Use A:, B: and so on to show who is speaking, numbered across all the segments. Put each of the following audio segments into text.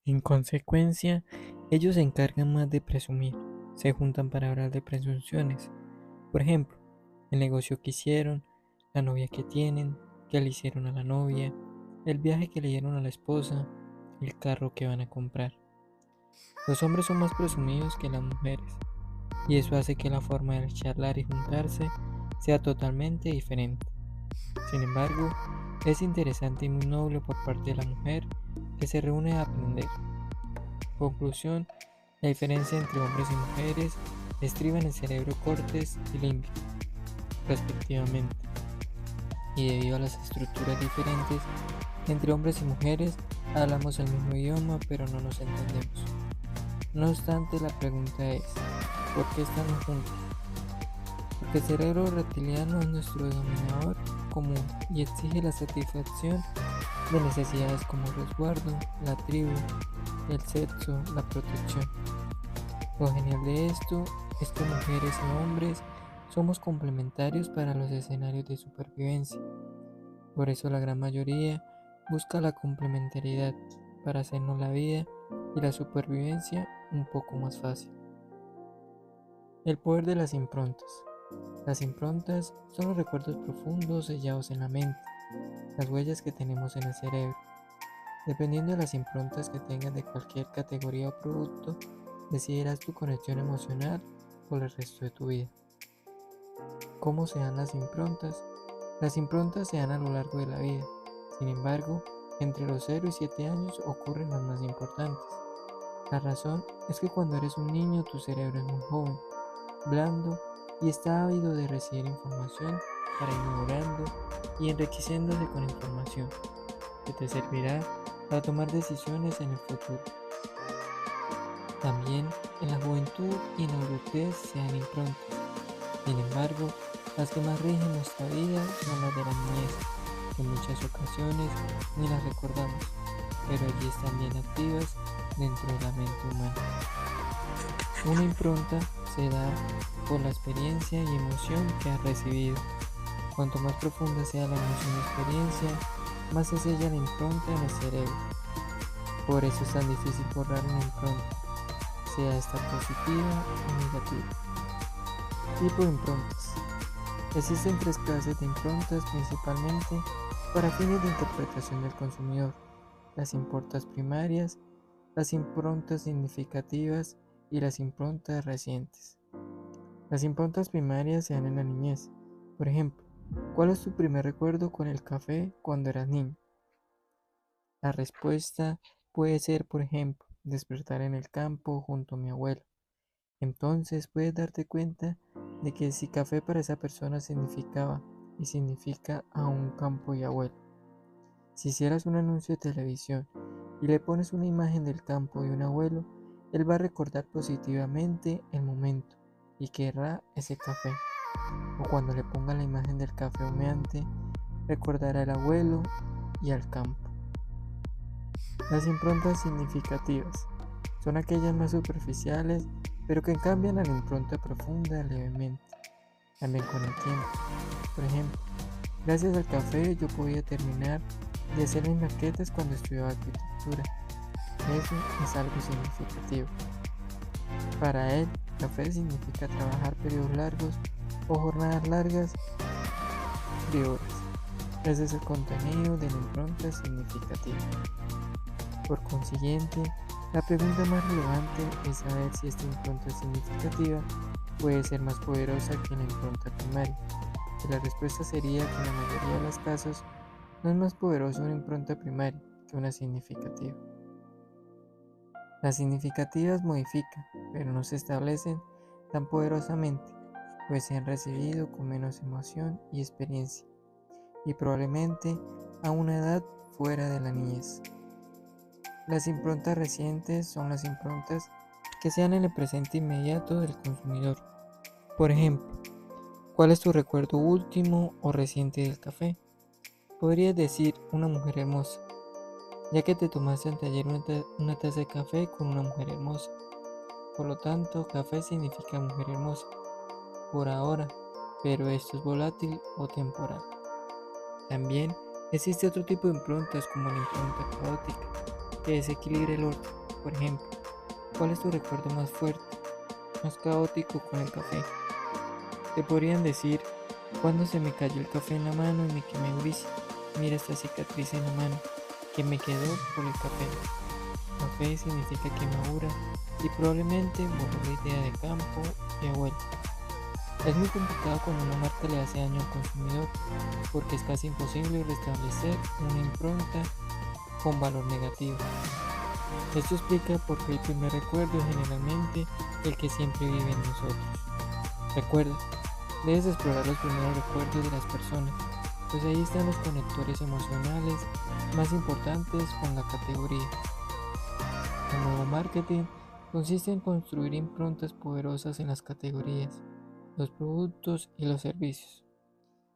A: En consecuencia, ellos se encargan más de presumir, se juntan para hablar de presunciones. Por ejemplo, el negocio que hicieron, la novia que tienen, que le hicieron a la novia, el viaje que le dieron a la esposa, el carro que van a comprar. Los hombres son más presumidos que las mujeres, y eso hace que la forma de charlar y juntarse sea totalmente diferente. Sin embargo, es interesante y muy noble por parte de la mujer que se reúne a aprender. Conclusión, la diferencia entre hombres y mujeres estriba en el cerebro córtex y límbico, respectivamente, y debido a las estructuras diferentes, entre hombres y mujeres hablamos el mismo idioma pero no nos entendemos. No obstante, la pregunta es, ¿por qué estamos juntos? Porque el cerebro reptiliano es nuestro denominador común y exige la satisfacción de necesidades como el resguardo, la tribu, el sexo, la protección. Lo genial de esto es que mujeres y hombres somos complementarios para los escenarios de supervivencia. Por eso la gran mayoría busca la complementariedad para hacernos la vida y la supervivencia un poco más fácil. El poder de las improntas. Las improntas son los recuerdos profundos sellados en la mente, las huellas que tenemos en el cerebro. Dependiendo de las improntas que tengas de cualquier categoría o producto, decidirás tu conexión emocional por el resto de tu vida. ¿Cómo se dan las improntas? Las improntas se dan a lo largo de la vida. Sin embargo, entre los 0 y 7 años ocurren las más importantes. La razón es que cuando eres un niño tu cerebro es muy joven, blando y está ávido de recibir información para ir mejorando y enriqueciéndose con información que te servirá para tomar decisiones en el futuro. También en la juventud y en la adultez se dan improntas. Sin embargo, las que más rigen nuestra vida son las de la niñez, que en muchas ocasiones ni las recordamos, pero allí están bien activas dentro de la mente humana. Una impronta se da por la experiencia y emoción que has recibido. Cuanto más profunda sea la emoción y experiencia, más se sella la impronta en el cerebro. Por eso es tan difícil borrar una impronta, sea esta positiva o negativa. Tipo de improntas. Existen 3 clases de improntas principalmente para fines de interpretación del consumidor: las improntas primarias, las improntas significativas y las improntas recientes. Las improntas primarias se dan en la niñez. Por ejemplo, ¿cuál es tu primer recuerdo con el café cuando eras niño? La respuesta puede ser, por ejemplo, despertar en el campo junto a mi abuelo. Entonces puedes darte cuenta de que si café para esa persona significaba y significa a un campo y abuelo. Si hicieras un anuncio de televisión y le pones una imagen del campo y un abuelo, él va a recordar positivamente el momento y querrá ese café. O cuando le ponga la imagen del café humeante, recordará al abuelo y al campo. Las improntas significativas son aquellas más superficiales, pero que cambian a la impronta profunda levemente, también con el tiempo. Por ejemplo, gracias al café yo podía terminar de hacer mis maquetas cuando estudiaba arquitectura. Eso es algo significativo. Para él, café significa trabajar periodos largos o jornadas largas de horas. Ese es el contenido de la impronta significativa. Por consiguiente, la pregunta más relevante es saber si esta impronta significativa puede ser más poderosa que la impronta primaria. Y la respuesta sería que en la mayoría de los casos no es más poderosa una impronta primaria que una significativa. Las significativas modifican, pero no se establecen tan poderosamente, pues se han recibido con menos emoción y experiencia, y probablemente a una edad fuera de la niñez. Las improntas recientes son las improntas que se dan en el presente inmediato del consumidor. Por ejemplo, ¿cuál es tu recuerdo último o reciente del café? Podrías decir una mujer hermosa, ya que te tomaste anteayer una taza de café con una mujer hermosa. Por lo tanto, café significa mujer hermosa, por ahora, pero esto es volátil o temporal. También existe otro tipo de improntas como la impronta caótica, que desequilibre el orden. Por ejemplo, ¿cuál es tu recuerdo más fuerte, más caótico con el café? Te podrían decir, cuando se me cayó el café en la mano y me quemé durísimo. Mira esta cicatriz en la mano que me quedó por el café. Café significa quemadura y probablemente borró la idea de campo y abuelo. Es muy complicado cuando una marca le hace daño al consumidor, porque es casi imposible restablecer una impronta con valor negativo. Esto explica por qué el primer recuerdo es generalmente el que siempre vive en nosotros. Recuerda, debes explorar los primeros recuerdos de las personas, pues ahí están los conectores emocionales más importantes con la categoría. El nuevo marketing consiste en construir improntas poderosas en las categorías, los productos y los servicios.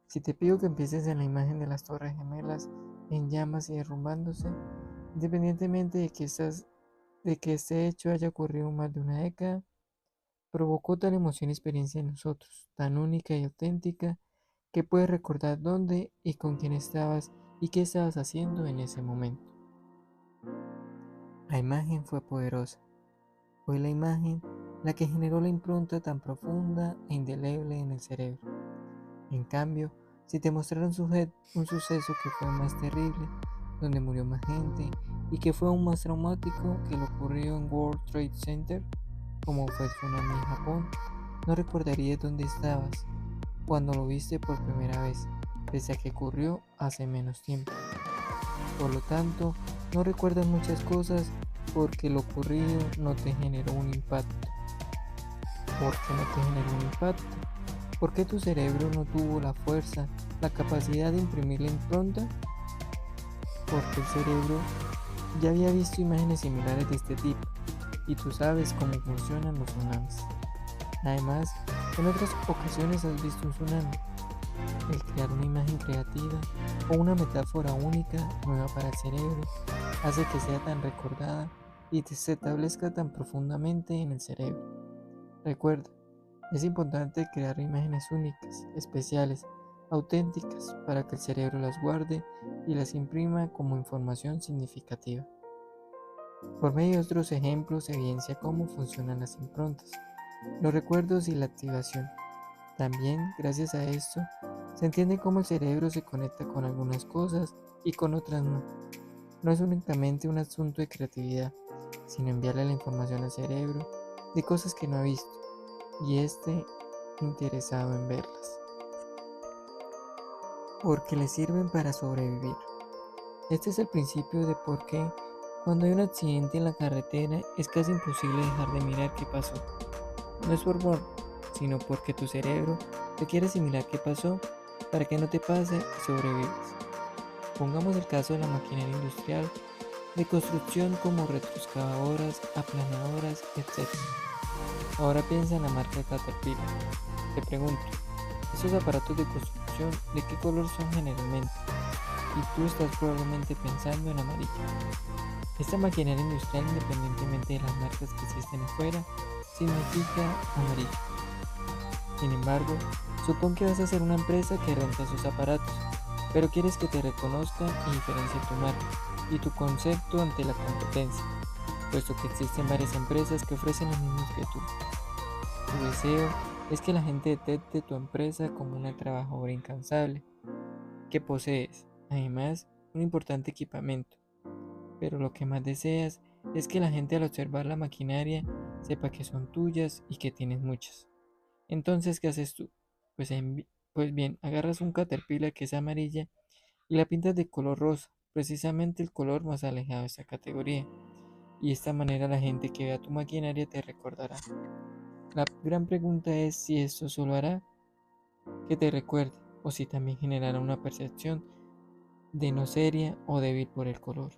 A: Si te pido que empieces en la imagen de las Torres Gemelas en llamas y derrumbándose, independientemente de que este hecho haya ocurrido más de una década, provocó tal emoción y experiencia en nosotros, tan única y auténtica, que puedes recordar dónde y con quién estabas y qué estabas haciendo en ese momento. La imagen fue poderosa. Fue la imagen la que generó la impronta tan profunda e indeleble en el cerebro. En cambio, si te mostraran un suceso que fue más terrible, donde murió más gente y que fue aún más traumático que lo ocurrido en World Trade Center, como fue el tsunami en Japón, no recordarías dónde estabas cuando lo viste por primera vez, pese a que ocurrió hace menos tiempo. Por lo tanto, no recuerdas muchas cosas porque lo ocurrido no te generó un impacto. ¿Por qué no te generó un impacto? ¿Por qué tu cerebro no tuvo la fuerza, la capacidad de imprimir la impronta? Porque el cerebro ya había visto imágenes similares de este tipo y tú sabes cómo funcionan los tsunamis. Además, en otras ocasiones has visto un tsunami. El crear una imagen creativa o una metáfora única, nueva para el cerebro, hace que sea tan recordada y se establezca tan profundamente en el cerebro. Recuerda, es importante crear imágenes únicas, especiales, auténticas, para que el cerebro las guarde y las imprima como información significativa. Por medio de otros ejemplos se evidencia cómo funcionan las improntas, los recuerdos y la activación. También, gracias a esto, se entiende cómo el cerebro se conecta con algunas cosas y con otras no. No es únicamente un asunto de creatividad, sino enviarle la información al cerebro de cosas que no ha visto y interesado en verlas, porque le sirven para sobrevivir. Este es el principio de por qué cuando hay un accidente en la carretera es casi imposible dejar de mirar qué pasó. No es por morbo, sino porque tu cerebro te quiere asimilar qué pasó para que no te pase y sobrevivas. Pongamos el caso de la maquinaria industrial de construcción como retroexcavadoras, aplanadoras, etc. Ahora piensa en la marca Caterpillar. Te pregunto, ¿esos aparatos de construcción de qué color son generalmente? Y tú estás probablemente pensando en amarillo. Esta maquinaria industrial, independientemente de las marcas que existen afuera, significa amarillo. Sin embargo, supón que vas a ser una empresa que renta sus aparatos, pero quieres que te reconozcan y diferencie tu marca y tu concepto ante la competencia, puesto que existen varias empresas que ofrecen lo mismo que tú. Tu deseo es que la gente detecte tu empresa como una trabajadora incansable, que posees, además, un importante equipamiento, pero lo que más deseas es que la gente al observar la maquinaria sepa que son tuyas y que tienes muchas. Entonces, ¿qué haces tú? Pues bien, agarras un Caterpillar que es amarilla y la pintas de color rosa, precisamente el color más alejado de esta categoría. Y de esta manera la gente que vea tu maquinaria te recordará. La gran pregunta es si esto solo hará que te recuerde o si también generará una percepción de no seria o débil por el color.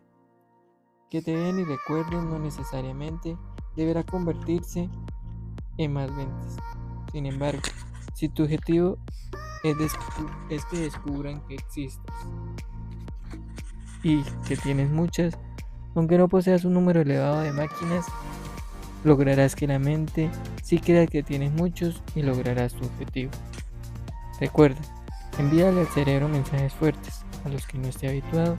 A: Que te vean y recuerden no necesariamente deberá convertirse en más ventas. Sin embargo, si tu objetivo es que descubran que existes y que tienes muchas, aunque no poseas un número elevado de máquinas, lograrás que la mente sí crea que tienes muchos y lograrás tu objetivo. Recuerda, envíale al cerebro mensajes fuertes a los que no esté habituado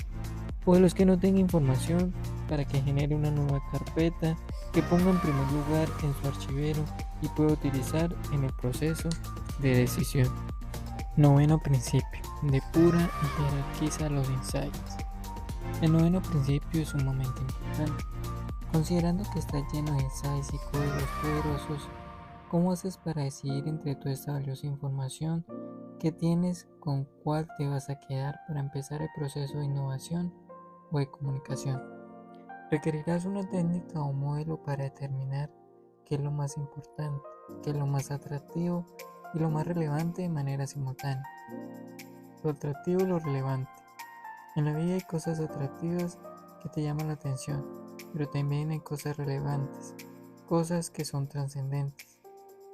A: o a los que no tenga información para que genere una nueva carpeta que ponga en primer lugar en su archivero y pueda utilizar en el proceso de decisión. Noveno principio: depura y jerarquiza los insights. El noveno principio es sumamente importante. Considerando que está lleno de insights y códigos poderosos, ¿cómo haces para decidir entre toda esta valiosa información que tienes con cuál te vas a quedar para empezar el proceso de innovación o de comunicación? Requerirás una técnica o modelo para determinar qué es lo más importante, qué es lo más atractivo y lo más relevante de manera simultánea. Lo atractivo y lo relevante. En la vida hay cosas atractivas que te llaman la atención, pero también hay cosas relevantes, cosas que son trascendentes.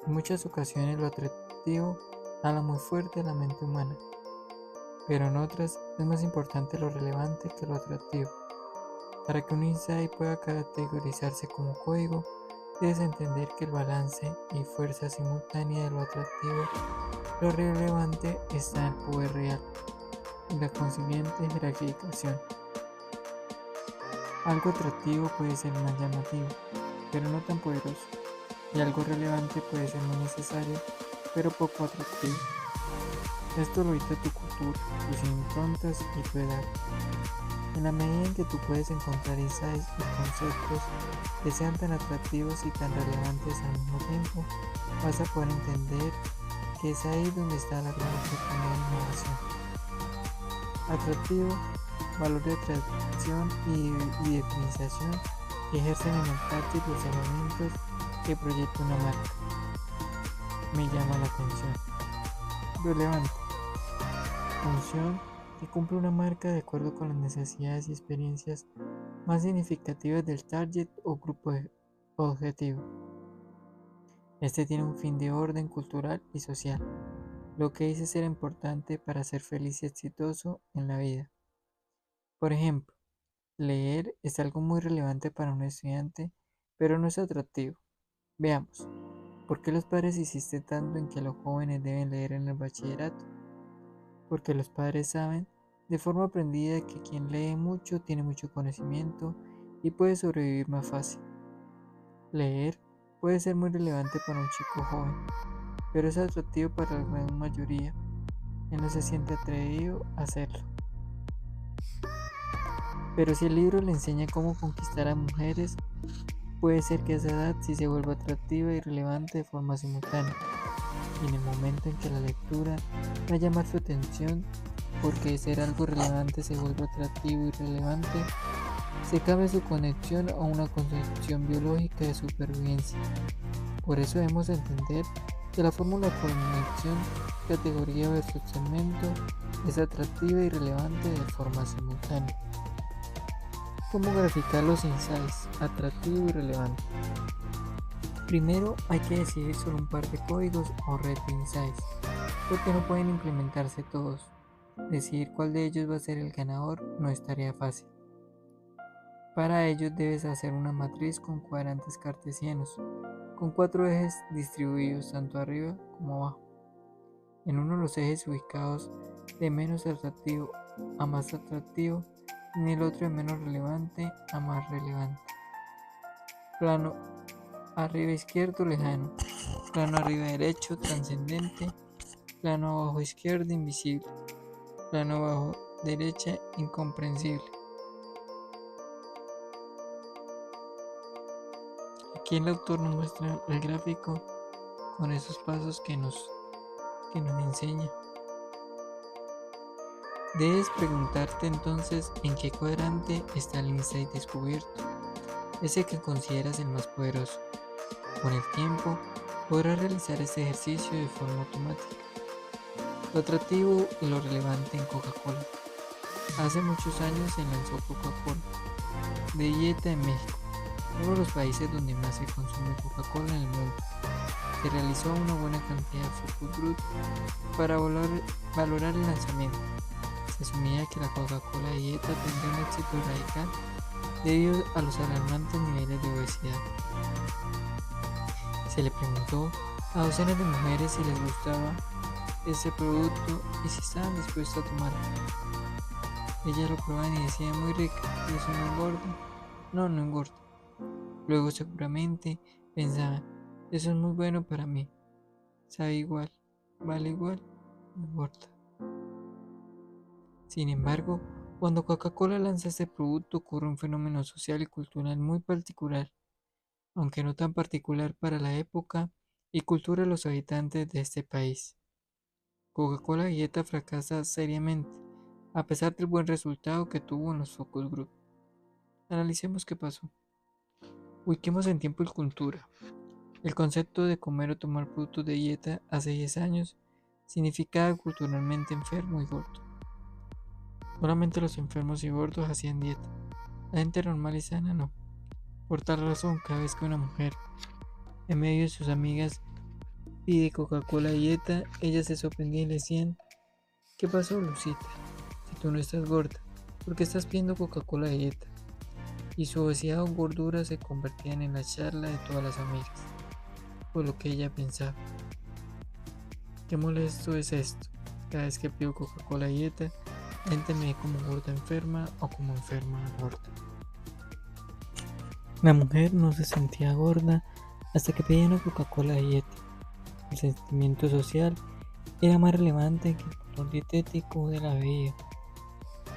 A: En muchas ocasiones lo atractivo habla muy fuerte a la mente humana, pero en otras es más importante lo relevante que lo atractivo. Para que un insight pueda categorizarse como código, debes entender que el balance y fuerza simultánea de lo atractivo, lo relevante, está en el poder real y la consiguiente jerarquización. Algo atractivo puede ser más llamativo, pero no tan poderoso, y algo relevante puede ser muy necesario, pero poco atractivo. Esto lo dicta tu cultura, tus improntas y tu edad. En la medida en que tú puedes encontrar insights y conceptos que sean tan atractivos y tan relevantes al mismo tiempo, vas a poder entender que es ahí donde está la gran oportunidad de innovación. Atractivo, valor de atracción y diferenciación que ejercen en el target los elementos que proyecta una marca. Me llama la atención. Relevante. Función que cumple una marca de acuerdo con las necesidades y experiencias más significativas del target o grupo objetivo. Este tiene un fin de orden cultural y social, lo que dice ser importante para ser feliz y exitoso en la vida. Por ejemplo, leer es algo muy relevante para un estudiante, pero no es atractivo. Veamos, ¿por qué los padres insisten tanto en que los jóvenes deben leer en el bachillerato? Porque los padres saben de forma aprendida que quien lee mucho tiene mucho conocimiento y puede sobrevivir más fácil. Leer puede ser muy relevante para un chico joven, pero es atractivo para la gran mayoría. Él no se siente atrevido a hacerlo. Pero si el libro le enseña cómo conquistar a mujeres, puede ser que a esa edad sí se vuelva atractiva y relevante de forma simultánea. Y en el momento en que la lectura va a llamar su atención, porque de ser algo relevante se vuelve atractivo y relevante, se cambia su conexión a una concepción biológica de supervivencia. Por eso debemos entender que la fórmula de conexión, categoría versus segmento, es atractiva y relevante de forma simultánea. ¿Cómo graficar los insights, atractivo y relevante? Primero hay que decidir sobre un par de códigos o red de insights, porque no pueden implementarse todos. Decidir cuál de ellos va a ser el ganador no es tarea fácil. Para ello debes hacer una matriz con cuadrantes cartesianos, con 4 ejes distribuidos tanto arriba como abajo. En uno de los ejes ubicados de menos atractivo a más atractivo, y en el otro de menos relevante a más relevante. Plano arriba izquierdo lejano, plano arriba derecho trascendente, plano abajo izquierdo invisible, plano abajo derecha incomprensible. Aquí el autor nos muestra el gráfico con esos pasos que nos enseña. Debes preguntarte entonces en qué cuadrante está el insight descubierto, ese que consideras el más poderoso. Con el tiempo podrás realizar este ejercicio de forma automática. Lo atractivo y lo relevante en Coca-Cola. Hace muchos años se lanzó Coca-Cola de dieta en México, uno de los países donde más se consume Coca-Cola en el mundo. Se realizó una buena cantidad de focus group para valorar el lanzamiento. Se asumía que la Coca-Cola dieta tendría un éxito radical debido a los alarmantes niveles de obesidad. Se le preguntó a docenas de mujeres si les gustaba ese producto y si estaban dispuestos a tomarlo. Ellas lo probaban y decían: muy rica, yo soy muy gordo, no engorda. Luego seguramente pensaban, eso es muy bueno para mí, sabe igual, vale igual, no engorda. Sin embargo, cuando Coca-Cola lanza este producto ocurre un fenómeno social y cultural muy particular, aunque no tan particular para la época y cultura de los habitantes de este país. Coca-Cola Dieta fracasa seriamente, a pesar del buen resultado que tuvo en los focus group. Analicemos qué pasó. Ubiquemos en tiempo y cultura. El concepto de comer o tomar productos de dieta hace 10 años significaba culturalmente enfermo y gordo. Solamente los enfermos y gordos hacían dieta. La gente normal y sana no. Por tal razón, cada vez que una mujer, en medio de sus amigas, pide Coca-Cola dieta, ellas se sorprendían y le decían, ¿qué pasó, Lucita? Si tú no estás gorda, ¿por qué estás pidiendo Coca-Cola dieta? Y su obesidad o gordura se convertían en la charla de todas las amigas, por lo que ella pensaba. Qué molesto es esto. Cada vez que pido Coca-Cola dieta, la gente me ve como gorda enferma o como enferma gorda. La mujer no se sentía gorda hasta que pedía una Coca-Cola dieta. El sentimiento social era más relevante que el valor dietético de la bebida.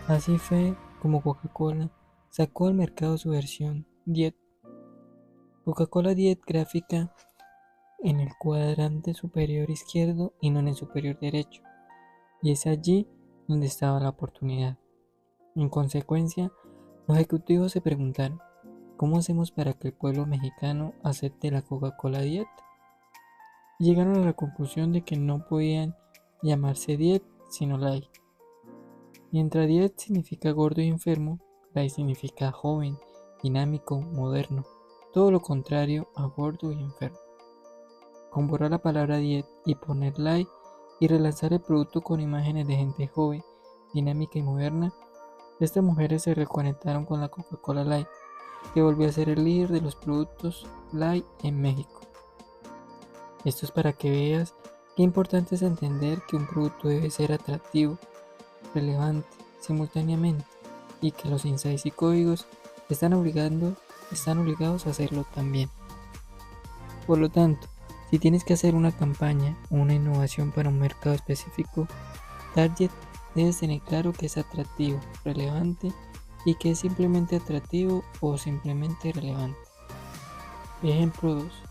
A: Así fue como Coca-Cola sacó al mercado su versión Diet. Coca-Cola Diet gráfica en el cuadrante superior izquierdo y no en el superior derecho. Y es allí donde estaba la oportunidad. En consecuencia, los ejecutivos se preguntaron, ¿cómo hacemos para que el pueblo mexicano acepte la Coca-Cola Diet? Y llegaron a la conclusión de que no podían llamarse Diet sino Light. Mientras Diet significa gordo y enfermo, Light significa joven, dinámico, moderno. Todo lo contrario a gordo y enfermo. Con borrar la palabra Diet y poner Light y relanzar el producto con imágenes de gente joven, dinámica y moderna, estas mujeres se reconectaron con la Coca-Cola Light, que volvió a ser el líder de los productos Light en México. Esto es para que veas qué importante es entender que un producto debe ser atractivo, relevante, simultáneamente, y que los insights y códigos están obligados a hacerlo también. Por lo tanto, si tienes que hacer una campaña o una innovación para un mercado específico, target, debes tener claro que es atractivo, relevante y que es simplemente atractivo o simplemente relevante. Ejemplo 2.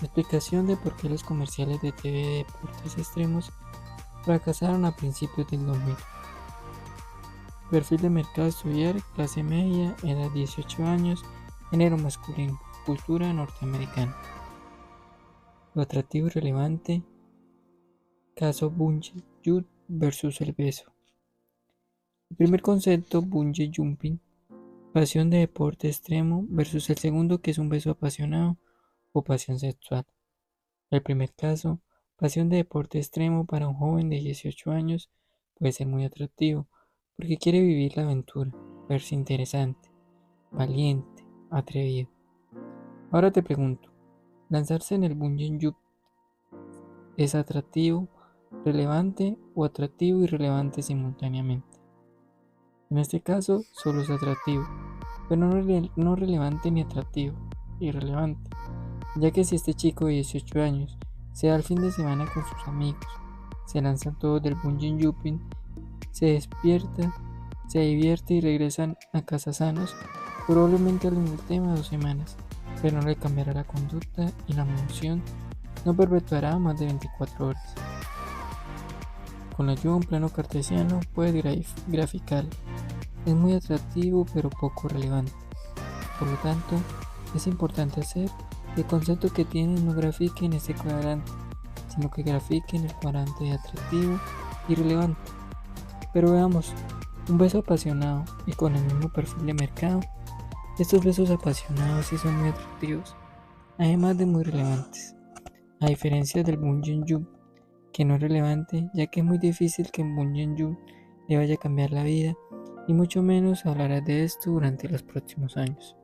A: Explicación de por qué los comerciales de TV de deportes extremos fracasaron a principios del 2000. Perfil de mercado a estudiar, clase media, edad 18 años, género masculino, cultura norteamericana. Lo atractivo y relevante, caso Bungee Jump versus el beso. El primer concepto, Bungee Jumping, pasión de deporte extremo versus el segundo que es un beso apasionado o pasión sexual. El primer caso, pasión de deporte extremo para un joven de 18 años puede ser muy atractivo porque quiere vivir la aventura, verse interesante, valiente, atrevido. Ahora te pregunto, ¿lanzarse en el bungee jump es atractivo, relevante o atractivo y relevante simultáneamente? En este caso, solo es atractivo, pero no relevante ni atractivo, irrelevante, ya que si este chico de 18 años se da el fin de semana con sus amigos, se lanzan todos del bungee jumping, se despierta, se divierte y regresan a casa sanos, probablemente hablen del tema 2 semanas, pero no le cambiará la conducta y la emoción no perpetuará más de 24 horas. Con la ayuda de un plano cartesiano puedes graficar. Es muy atractivo pero poco relevante. Por lo tanto, es importante hacer que el concepto que tienes no grafique en este cuadrante, sino que grafique en el cuadrante de atractivo y relevante. Pero veamos, un beso apasionado y con el mismo perfil de mercado, estos besos apasionados sí son muy atractivos, además de muy relevantes. A diferencia del bungee jump, que no es relevante, ya que es muy difícil que un bungee jump le vaya a cambiar la vida, y mucho menos hablarás de esto durante los próximos años.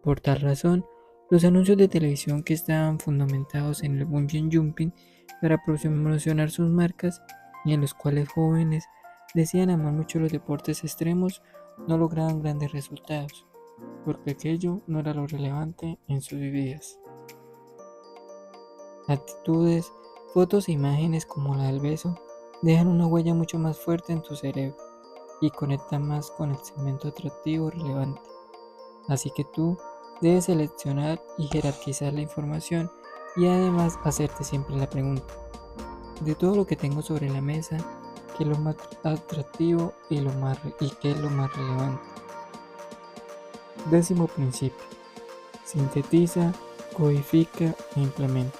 A: Por tal razón, los anuncios de televisión que estaban fundamentados en el bungee jumping para promocionar sus marcas y en los cuales jóvenes decían amar mucho los deportes extremos no lograban grandes resultados. porque aquello no era lo relevante en sus vidas. Actitudes, fotos e imágenes como la del beso dejan una huella mucho más fuerte en tu cerebro y conectan más con el segmento atractivo relevante. Así que tú debes seleccionar y jerarquizar la información y además hacerte siempre la pregunta: de todo lo que tengo sobre la mesa, ¿qué es lo más atractivo y qué es lo más relevante? 10º principio: sintetiza, codifica e implementa.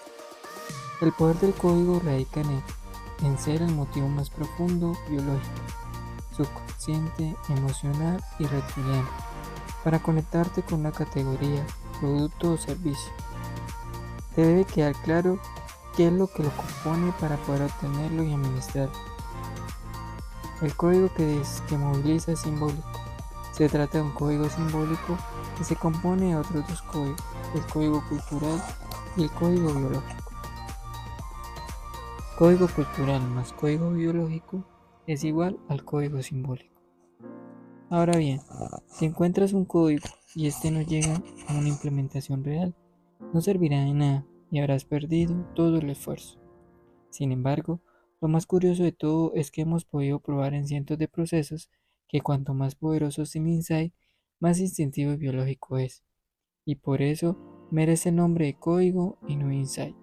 A: El poder del código radica en ser el motivo más profundo, biológico, subconsciente, emocional y reptiliano, para conectarte con una categoría, producto o servicio. Te debe quedar claro qué es lo que lo compone para poder obtenerlo y administrarlo. El código que moviliza es simbólico. Se trata de un código simbólico que se compone de otros dos códigos: el código cultural y el código biológico. Código cultural más código biológico es igual al código simbólico. Ahora bien, si encuentras un código y este no llega a una implementación real, no servirá de nada y habrás perdido todo el esfuerzo. Sin embargo, lo más curioso de todo es que hemos podido probar en cientos de procesos que cuanto más poderoso es el insight, más instintivo y biológico es, y por eso merece el nombre de código y no insight.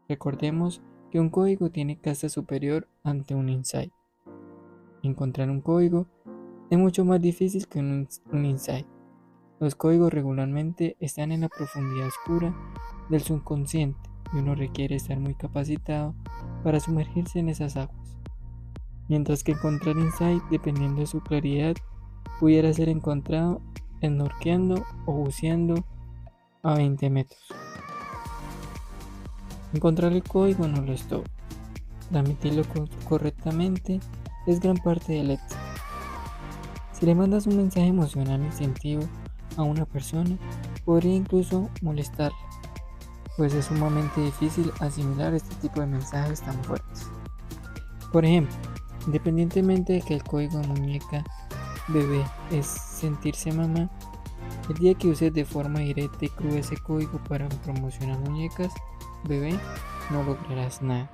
A: Recordemos que un código tiene casta superior ante un insight. Encontrar un código es mucho más difícil que un insight. Los códigos regularmente están en la profundidad oscura del subconsciente y uno requiere estar muy capacitado para sumergirse en esas aguas. Mientras que encontrar insight, dependiendo de su claridad, pudiera ser encontrado snorkeando o buceando a 20 metros. Encontrar el código no lo es todo. Transmitirlo correctamente es gran parte del éxito. Si le mandas un mensaje emocional instintivo a una persona, podría incluso molestarla, pues es sumamente difícil asimilar este tipo de mensajes tan fuertes. Por ejemplo, independientemente de que el código de muñeca bebé es sentirse mamá, el día que uses de forma directa y cruda ese código para promocionar muñecas bebé, no lograrás nada.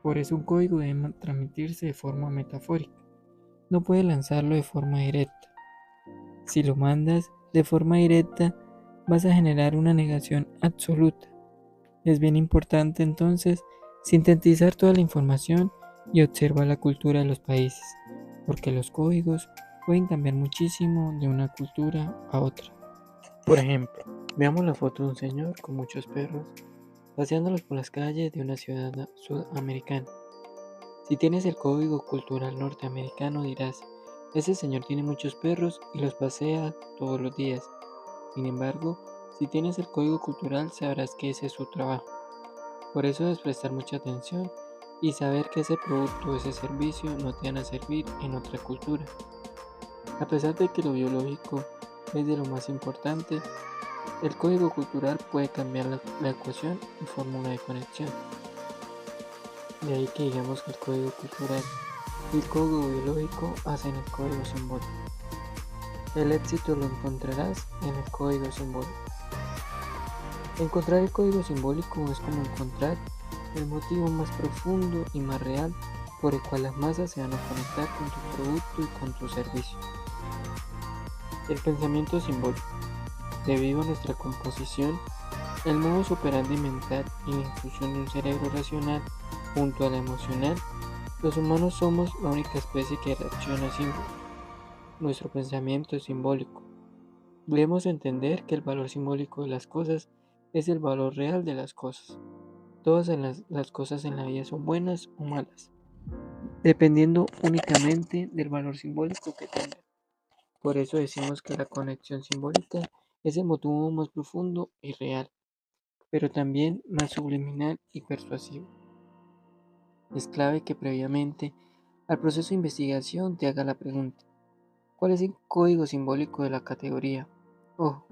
A: Por eso un código debe transmitirse de forma metafórica. No puedes lanzarlo de forma directa. Si lo mandas de forma directa, vas a generar una negación absoluta. Es bien importante entonces sintetizar toda la información y observar la cultura de los países, porque los códigos pueden cambiar muchísimo de una cultura a otra. Por ejemplo, veamos la foto de un señor con muchos perros paseándolos por las calles de una ciudad sudamericana. Si tienes el código cultural norteamericano dirás: ese señor tiene muchos perros y los pasea todos los días. Sin embargo, si tienes el código cultural sabrás que ese es su trabajo. Por eso debes prestar mucha atención y saber que ese producto o ese servicio no te van a servir en otra cultura. A pesar de que lo biológico es de lo más importante, el código cultural puede cambiar la ecuación y fórmula de conexión. De ahí que digamos que el código cultural y el código biológico hacen el código simbólico. El éxito lo encontrarás en el código simbólico. Encontrar el código simbólico es como encontrar el motivo más profundo y más real por el cual las masas se van a conectar con tu producto y con tu servicio. El pensamiento simbólico. Debido a nuestra composición, el modus operandi mental y la inclusión de un cerebro racional junto a la emocional, los humanos somos la única especie que reacciona a símbolos. Nuestro pensamiento es simbólico. Debemos entender que el valor simbólico de las cosas es el valor real de las cosas. Todas las cosas en la vida son buenas o malas, dependiendo únicamente del valor simbólico que tengan. Por eso decimos que la conexión simbólica es el motivo más profundo y real, pero también más subliminal y persuasivo. Es clave que previamente al proceso de investigación te haga la pregunta: ¿cuál es el código simbólico de la categoría? Ojo,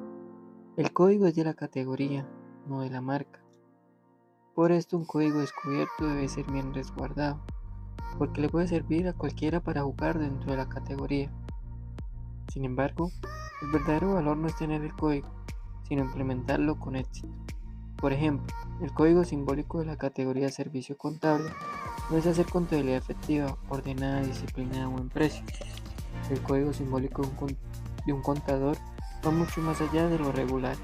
A: el código es de la categoría, no de la marca. Por esto un código descubierto debe ser bien resguardado, porque le puede servir a cualquiera para jugar dentro de la categoría. Sin embargo, El verdadero valor no es tener el código, sino implementarlo con éxito. Por ejemplo, el código simbólico de la categoría servicio contable no es hacer contabilidad efectiva, ordenada, disciplinada o en precio. El código simbólico de un contador va mucho más allá de lo regular.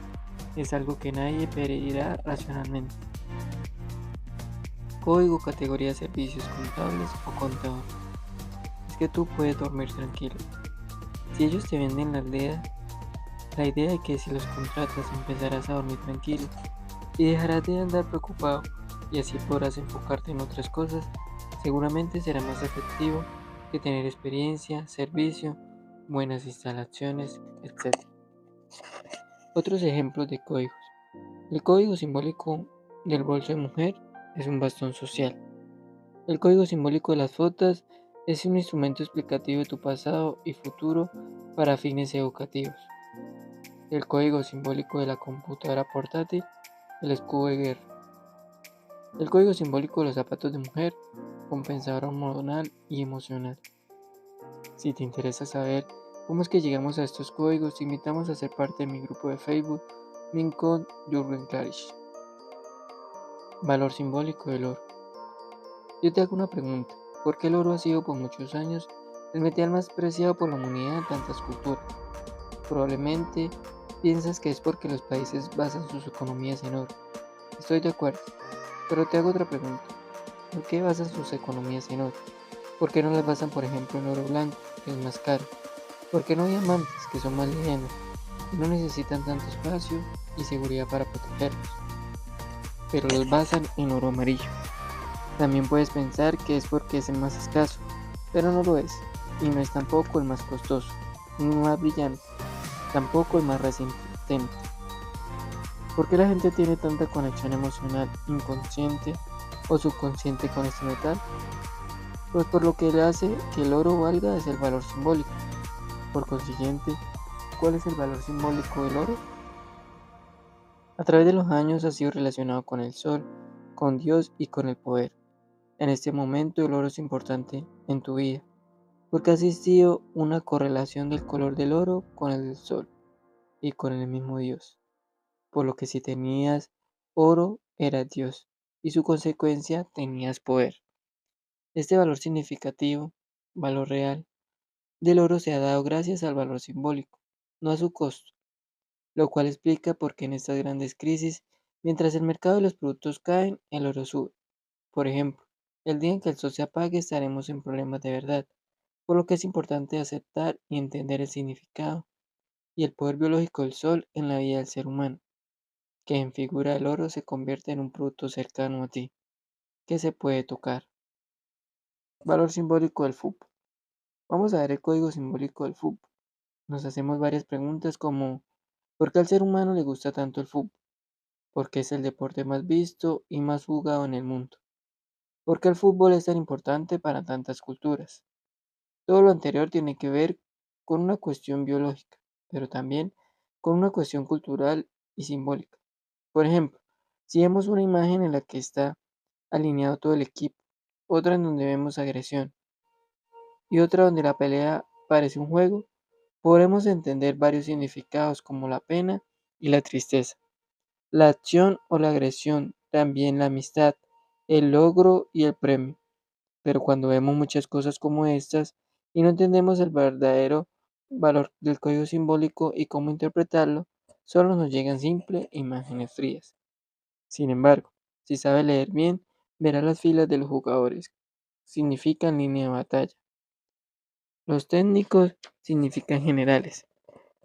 A: Es algo que nadie pedirá racionalmente. Código categoría servicios contables o contador. Es que tú puedes dormir tranquilo. Si ellos te venden la idea de que si los contratas empezarás a dormir tranquilo y dejarás de andar preocupado y así podrás enfocarte en otras cosas, seguramente será más efectivo que tener experiencia, servicio, buenas instalaciones, etc. Otros ejemplos de códigos. El código simbólico del bolso de mujer es un bastón social. El código simbólico de las fotos es un instrumento explicativo de tu pasado y futuro para fines educativos. El código simbólico de la computadora portátil, el escudo de guerra. El código simbólico de los zapatos de mujer, compensador hormonal y emocional. Si te interesa saber cómo es que llegamos a estos códigos, te invitamos a ser parte de mi grupo de Facebook, Mincon Jürgen Klarisch. Valor simbólico del oro. Yo te hago una pregunta. ¿Por qué el oro ha sido por muchos años el metal más preciado por la humanidad en tantas culturas? Probablemente piensas que es porque los países basan sus economías en oro. Estoy de acuerdo, pero te hago otra pregunta. ¿Por qué basan sus economías en oro? ¿Por qué no las basan, por ejemplo, en oro blanco, que es más caro? ¿Por qué no hay diamantes, que son más livianos y no necesitan tanto espacio y seguridad para protegerlos? Pero los basan en oro amarillo. También puedes pensar que es porque es el más escaso, pero no lo es, y no es tampoco el más costoso, ni el más brillante, tampoco el más resistente. ¿Por qué la gente tiene tanta conexión emocional inconsciente o subconsciente con este metal? Pues por lo que le hace que el oro valga es el valor simbólico. Por consiguiente, ¿cuál es el valor simbólico del oro? A través de los años ha sido relacionado con el sol, con Dios y con el poder. En este momento el oro es importante en tu vida, porque ha existido una correlación del color del oro con el del sol y con el mismo Dios. Por lo que si tenías oro, eras Dios, y su consecuencia tenías poder. Este valor significativo, valor real, del oro se ha dado gracias al valor simbólico, no a su costo, lo cual explica por qué en estas grandes crisis, mientras el mercado de los productos caen, el oro sube. Por ejemplo, el día en que el sol se apague estaremos en problemas de verdad, por lo que es importante aceptar y entender el significado y el poder biológico del sol en la vida del ser humano, que en figura del oro se convierte en un producto cercano a ti, que se puede tocar. Valor simbólico del fútbol. Vamos a ver el código simbólico del fútbol. Nos hacemos varias preguntas como ¿por qué al ser humano le gusta tanto el fútbol? ¿Por qué es el deporte más visto y más jugado en el mundo? ¿Por qué el fútbol es tan importante para tantas culturas? Todo lo anterior tiene que ver con una cuestión biológica, pero también con una cuestión cultural y simbólica. Por ejemplo, si vemos una imagen en la que está alineado todo el equipo, otra en donde vemos agresión y otra donde la pelea parece un juego, podremos entender varios significados como la pena y la tristeza, la acción o la agresión, también la amistad, el logro y el premio. Pero cuando vemos muchas cosas como estas y no entendemos el verdadero valor del código simbólico y cómo interpretarlo, solo nos llegan simples imágenes frías. Sin embargo, si sabe leer bien, verá las filas de los jugadores. Significan línea de batalla. Los técnicos significan generales.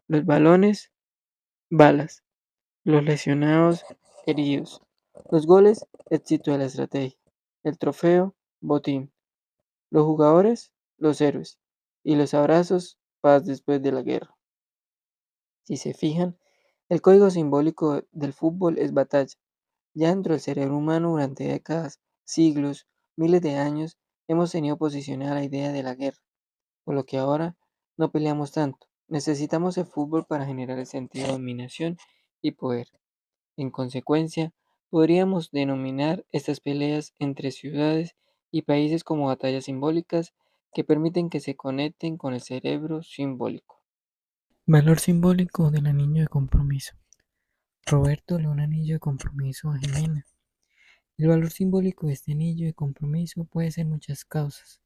A: Los balones, balas. Los lesionados, heridos. Los goles, éxito de la estrategia. El trofeo, botín. Los jugadores, los héroes, y los abrazos, paz después de la guerra. Si se fijan, el código simbólico del fútbol es batalla. Ya dentro del cerebro humano durante décadas, siglos, miles de años, hemos tenido posicionada la idea de la guerra, por lo que ahora no peleamos tanto. Necesitamos el fútbol para generar el sentido de dominación y poder. En consecuencia, podríamos denominar estas peleas entre ciudades y países como batallas simbólicas que permiten que se conecten con el cerebro simbólico. Valor simbólico del anillo de compromiso. Roberto le da un anillo de compromiso a Jimena. El valor simbólico de este anillo de compromiso puede ser muchas causas.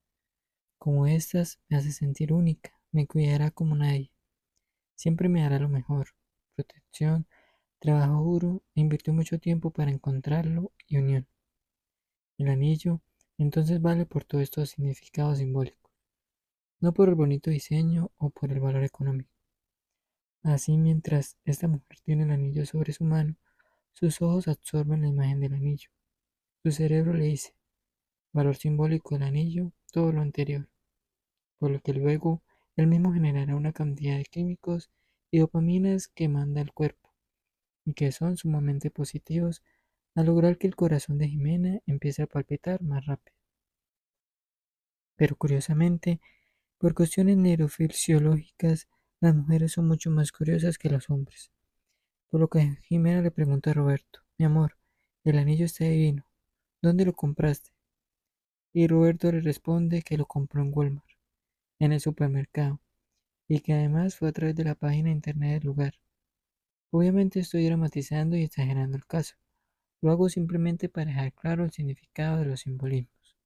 A: Como estas, me hace sentir única, me cuidará como nadie, siempre me dará lo mejor, protección, trabajo duro e invirtió mucho tiempo para encontrarlo y unión. El anillo entonces vale por todos estos significados simbólicos, no por el bonito diseño o por el valor económico. Así, mientras esta mujer tiene el anillo sobre su mano, sus ojos absorben la imagen del anillo. Su cerebro le dice, valor simbólico del anillo, todo lo anterior, por lo que luego él mismo generará una cantidad de químicos y dopaminas que manda el cuerpo y que son sumamente positivos al lograr que el corazón de Jimena empiece a palpitar más rápido. Pero curiosamente, por cuestiones neurofisiológicas, las mujeres son mucho más curiosas que los hombres. Por lo que Jimena le pregunta a Roberto, mi amor, el anillo está divino, ¿dónde lo compraste? Y Roberto le responde que lo compró en Walmart, en el supermercado, y que además fue a través de la página de internet del lugar. Obviamente estoy dramatizando y exagerando el caso. Lo hago simplemente para dejar claro el significado de los simbolismos.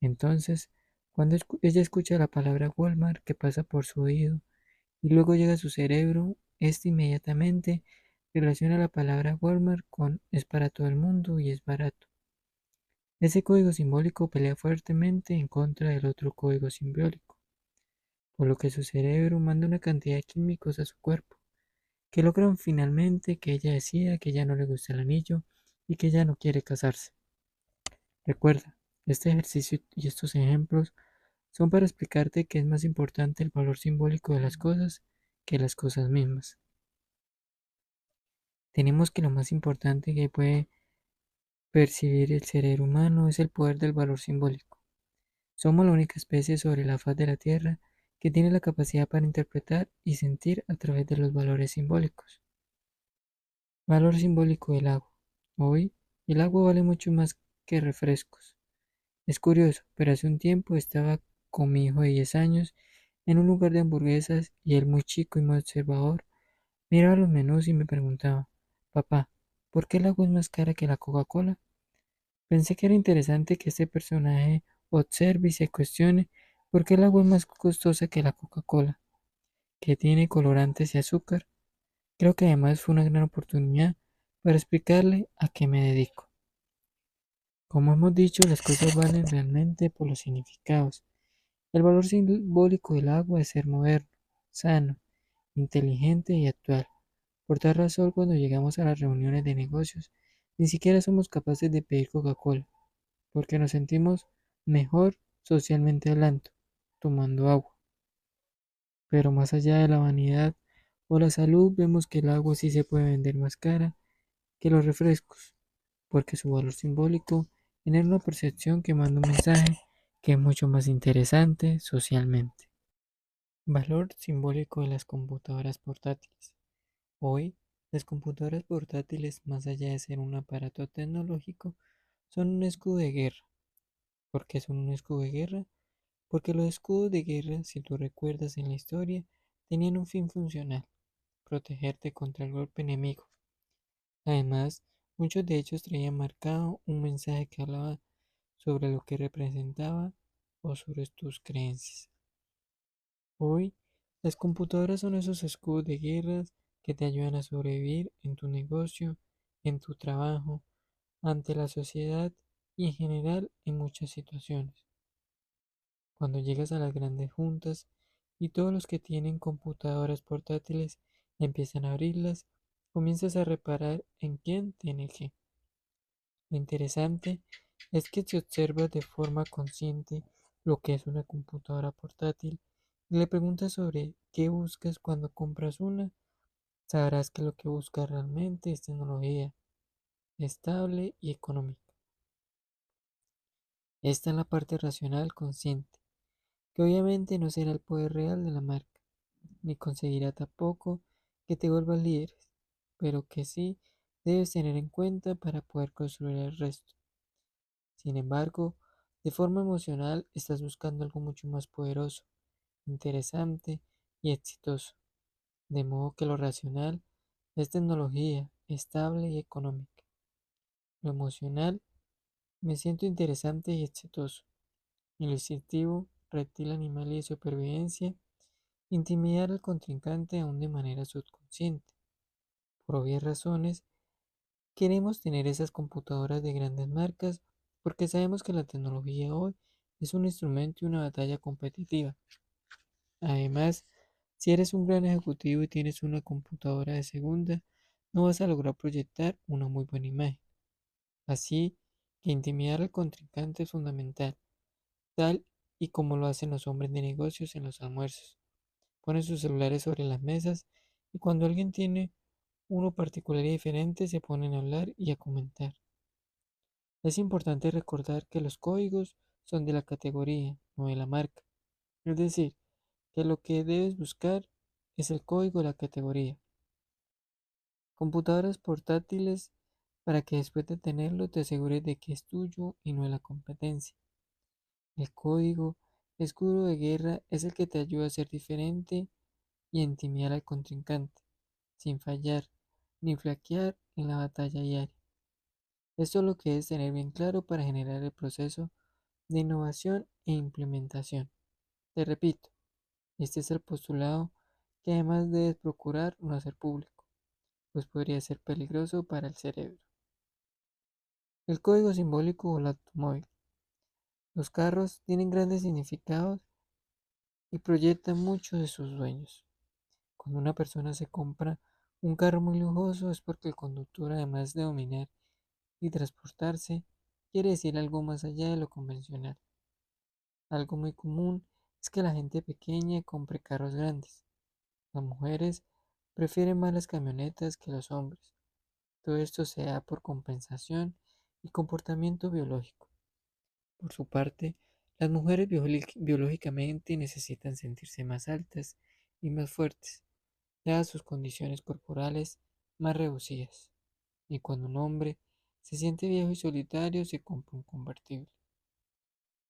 A: Entonces, cuando ella escucha la palabra Walmart que pasa por su oído y luego llega a su cerebro, este inmediatamente relaciona la palabra Walmart con es para todo el mundo y es barato. Ese código simbólico pelea fuertemente en contra del otro código simbólico, por lo que su cerebro manda una cantidad de químicos a su cuerpo, que logran finalmente que ella decida que ya no le gusta el anillo y que ya no quiere casarse. Recuerda, este ejercicio y estos ejemplos son para explicarte que es más importante el valor simbólico de las cosas que las cosas mismas. Tenemos que lo más importante que puede percibir el cerebro humano es el poder del valor simbólico. Somos la única especie sobre la faz de la Tierra que tiene la capacidad para interpretar y sentir a través de los valores simbólicos. Valor simbólico del agua. Hoy, el agua vale mucho más que refrescos. Es curioso, pero hace un tiempo estaba con mi hijo de 10 años en un lugar de hamburguesas y él, muy chico y muy observador, miraba los menús y me preguntaba, papá, ¿por qué el agua es más cara que la Coca-Cola? Pensé que era interesante que este personaje observe y se cuestione por qué el agua es más costosa que la Coca-Cola, que tiene colorantes y azúcar. Creo que además fue una gran oportunidad para explicarle a qué me dedico. Como hemos dicho, las cosas valen realmente por los significados. El valor simbólico del agua es ser moderno, sano, inteligente y actual. Por tal razón, cuando llegamos a las reuniones de negocios, ni siquiera somos capaces de pedir Coca-Cola, porque nos sentimos mejor socialmente hablando, tomando agua. Pero más allá de la vanidad o la salud, vemos que el agua sí se puede vender más cara que los refrescos, porque su valor simbólico genera una percepción que manda un mensaje que es mucho más interesante socialmente. Valor simbólico de las computadoras portátiles. Hoy, las computadoras portátiles, más allá de ser un aparato tecnológico, son un escudo de guerra. ¿Por qué son un escudo de guerra? Porque los escudos de guerra, si tú recuerdas en la historia, tenían un fin funcional, protegerte contra el golpe enemigo. Además, muchos de ellos traían marcado un mensaje que hablaba sobre lo que representaba o sobre tus creencias. Hoy, las computadoras son esos escudos de guerra que te ayudan a sobrevivir en tu negocio, en tu trabajo, ante la sociedad y en general en muchas situaciones. Cuando llegas a las grandes juntas y todos los que tienen computadoras portátiles empiezan a abrirlas, comienzas a reparar en quién tiene qué. Lo interesante es que si observas de forma consciente lo que es una computadora portátil y le preguntas sobre qué buscas cuando compras una, sabrás que lo que buscas realmente es tecnología estable y económica. Esta es la parte racional consciente, que obviamente no será el poder real de la marca, ni conseguirá tampoco que te vuelvas líderes, pero que sí debes tener en cuenta para poder construir el resto. Sin embargo, de forma emocional estás buscando algo mucho más poderoso, interesante y exitoso. de modo que lo racional es tecnología estable y económica. Lo emocional, me siento interesante y exitoso. Y lo instintivo, reptil animal y de supervivencia, intimidar al contrincante aún de manera subconsciente. Por obvias razones, queremos tener esas computadoras de grandes marcas porque sabemos que la tecnología hoy es un instrumento y una batalla competitiva. Además, si eres un gran ejecutivo y tienes una computadora de segunda, no vas a lograr proyectar una muy buena imagen. Así que intimidar al contrincante es fundamental, tal y como lo hacen los hombres de negocios en los almuerzos. Ponen sus celulares sobre las mesas y cuando alguien tiene uno particular y diferente se ponen a hablar y a comentar. Es importante recordar que los códigos son de la categoría, no de la marca. Es decir, que lo que debes buscar es el código de la categoría. Computadoras portátiles para que después de tenerlo te asegures de que es tuyo y no de la competencia. El código, escudo de guerra, es el que te ayuda a ser diferente y a intimidar al contrincante, sin fallar ni flaquear en la batalla diaria. Esto es lo que debes tener bien claro para generar el proceso de innovación e implementación. Te repito, este es el postulado que además debes procurar no hacer público, pues podría ser peligroso para el cerebro. El código simbólico o el automóvil. Los carros tienen grandes significados y proyectan mucho de sus dueños. Cuando una persona se compra un carro muy lujoso es porque el conductor, además de dominar y transportarse, quiere decir algo más allá de lo convencional. Algo muy común es que la gente pequeña compre carros grandes. Las mujeres prefieren más las camionetas que los hombres. Todo esto se da por compensación y comportamiento biológico. Por su parte, las mujeres biológicamente necesitan sentirse más altas y más fuertes, dadas sus condiciones corporales más reducidas. Y cuando un hombre se siente viejo y solitario, se compra un convertible.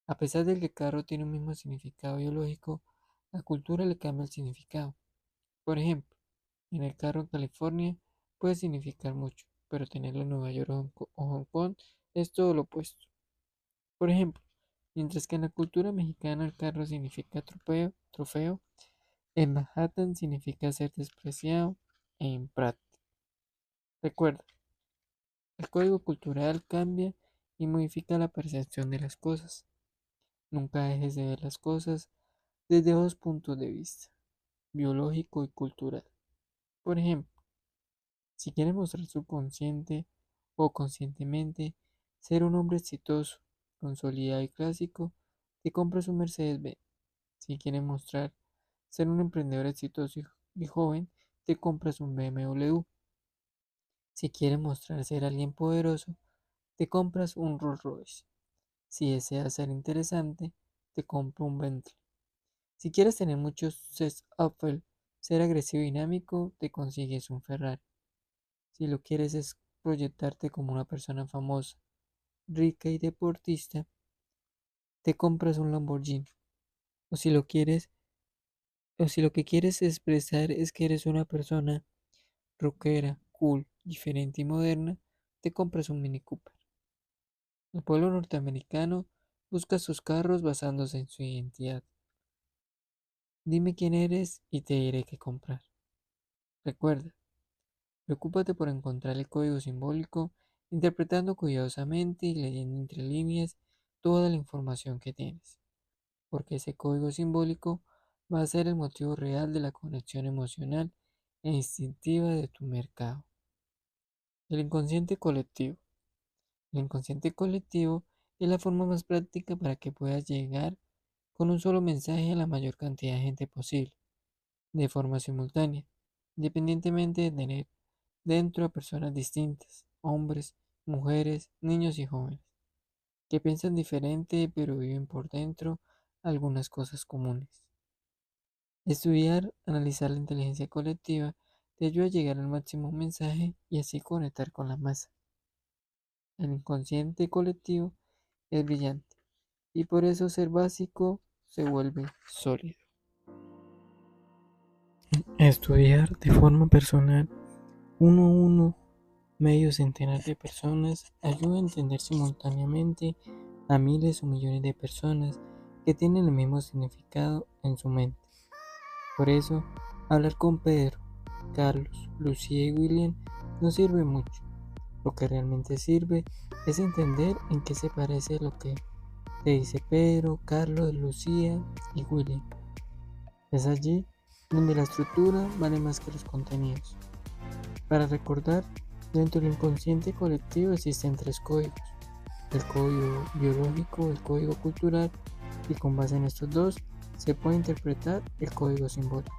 A: A pesar de que el carro tiene un mismo significado biológico, la cultura le cambia el significado. Por ejemplo, en el carro en California puede significar mucho, pero tenerlo en Nueva York o Hong Kong es todo lo opuesto. Por ejemplo, mientras que en la cultura mexicana el carro significa trofeo, en Manhattan significa ser despreciado e impráctico. Recuerda, el código cultural cambia y modifica la percepción de las cosas. Nunca dejes de ver las cosas desde dos puntos de vista, biológico y cultural. Por ejemplo, si quieres mostrar subconsciente o conscientemente ser un hombre exitoso, consolidado y clásico, te compras un Mercedes-Benz. Si quieres mostrar ser un emprendedor exitoso y joven, te compras un BMW. Si quieres mostrar ser alguien poderoso, te compras un Rolls Royce. Si deseas ser interesante, te compras un Bentley. Si quieres tener muchos sex appeal, ser agresivo y dinámico, te consigues un Ferrari. Si lo quieres es proyectarte como una persona famosa, rica y deportista, te compras un Lamborghini. O si lo quieres, o si lo que quieres expresar es que eres una persona rockera, cool, diferente y moderna, te compras un Mini Cooper. El pueblo norteamericano busca sus carros basándose en su identidad. Dime quién eres y te diré qué comprar. Recuerda, preocúpate por encontrar el código simbólico, interpretando cuidadosamente y leyendo entre líneas toda la información que tienes, porque ese código simbólico va a ser el motivo real de la conexión emocional e instintiva de tu mercado. El inconsciente colectivo. El inconsciente colectivo es la forma más práctica para que puedas llegar con un solo mensaje a la mayor cantidad de gente posible, de forma simultánea, independientemente de tener dentro a personas distintas, hombres, mujeres, niños y jóvenes, que piensan diferente pero viven por dentro algunas cosas comunes. Estudiar, analizar la inteligencia colectiva te ayuda a llegar al máximo mensaje y así conectar con la masa. El inconsciente colectivo es brillante y por eso ser básico se vuelve sólido. Estudiar de forma personal uno a uno medio centenar de personas ayuda a entender simultáneamente a miles o millones de personas que tienen el mismo significado en su mente. Por eso, hablar con Pedro, Carlos, Lucía y William no sirve mucho. Lo que realmente sirve es entender en qué se parece lo que te dice Pedro, Carlos, Lucía y William. Es allí donde la estructura vale más que los contenidos. Para recordar, dentro del inconsciente colectivo existen tres códigos: el código biológico, el código cultural, y con base en estos dos se puede interpretar el código simbólico.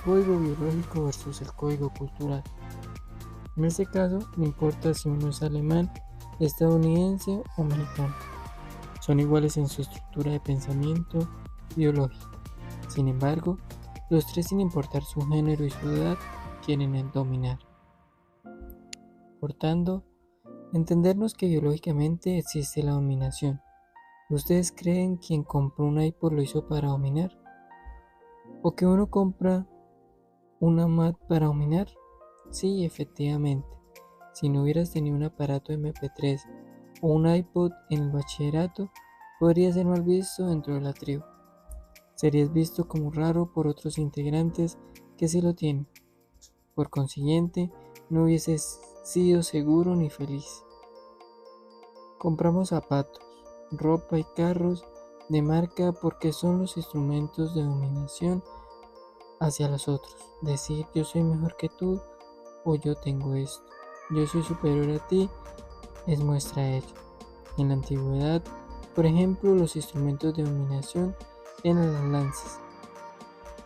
A: Código biológico versus el código cultural. En este caso, no importa si uno es alemán, estadounidense o mexicano, son iguales en su estructura de pensamiento biológico. Sin embargo, los tres, sin importar su género y su edad, quieren dominar. Por tanto, entendernos que biológicamente existe la dominación. ¿Ustedes creen que quien compró un iPod lo hizo para dominar? ¿O que uno compra una Mac para dominar? Sí, efectivamente. Si no hubieras tenido un aparato MP3 o un iPod en el bachillerato, podrías ser mal visto dentro de la tribu. Serías visto como raro por otros integrantes que sí lo tienen. Por consiguiente, no hubieses sido seguro ni feliz. Compramos zapatos, ropa y carros de marca porque son los instrumentos de dominación hacia los otros. Decir yo soy mejor que tú o yo tengo esto, yo soy superior a ti, es muestra de ello. En la antigüedad, por ejemplo, los instrumentos de dominación eran las lanzas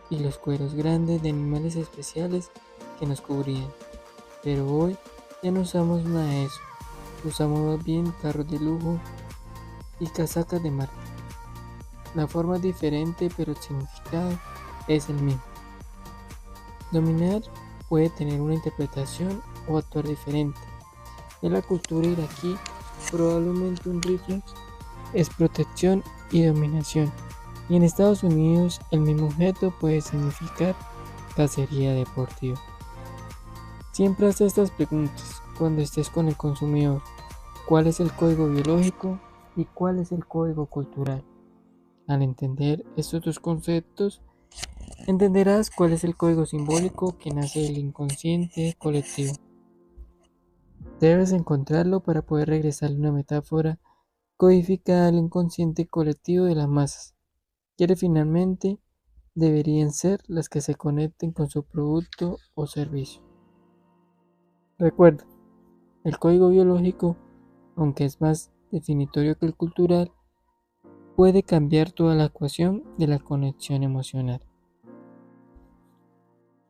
A: y los cueros grandes de animales especiales que nos cubrían. Pero hoy ya no usamos nada de eso. Usamos más bien carros de lujo y casacas de marca. La forma es diferente, pero el significado es el mismo. Dominar puede tener una interpretación o actuar diferente. En la cultura iraquí, probablemente un rifle es protección y dominación. Y en Estados Unidos, el mismo objeto puede significar cacería deportiva. Siempre haz estas preguntas cuando estés con el consumidor: ¿cuál es el código biológico y cuál es el código cultural? Al entender estos dos conceptos, entenderás cuál es el código simbólico que nace del inconsciente colectivo. Debes encontrarlo para poder regresarle una metáfora codificada al inconsciente colectivo de las masas, que finalmente deberían ser las que se conecten con su producto o servicio. Recuerda, el código biológico, aunque es más definitorio que el cultural, puede cambiar toda la ecuación de la conexión emocional.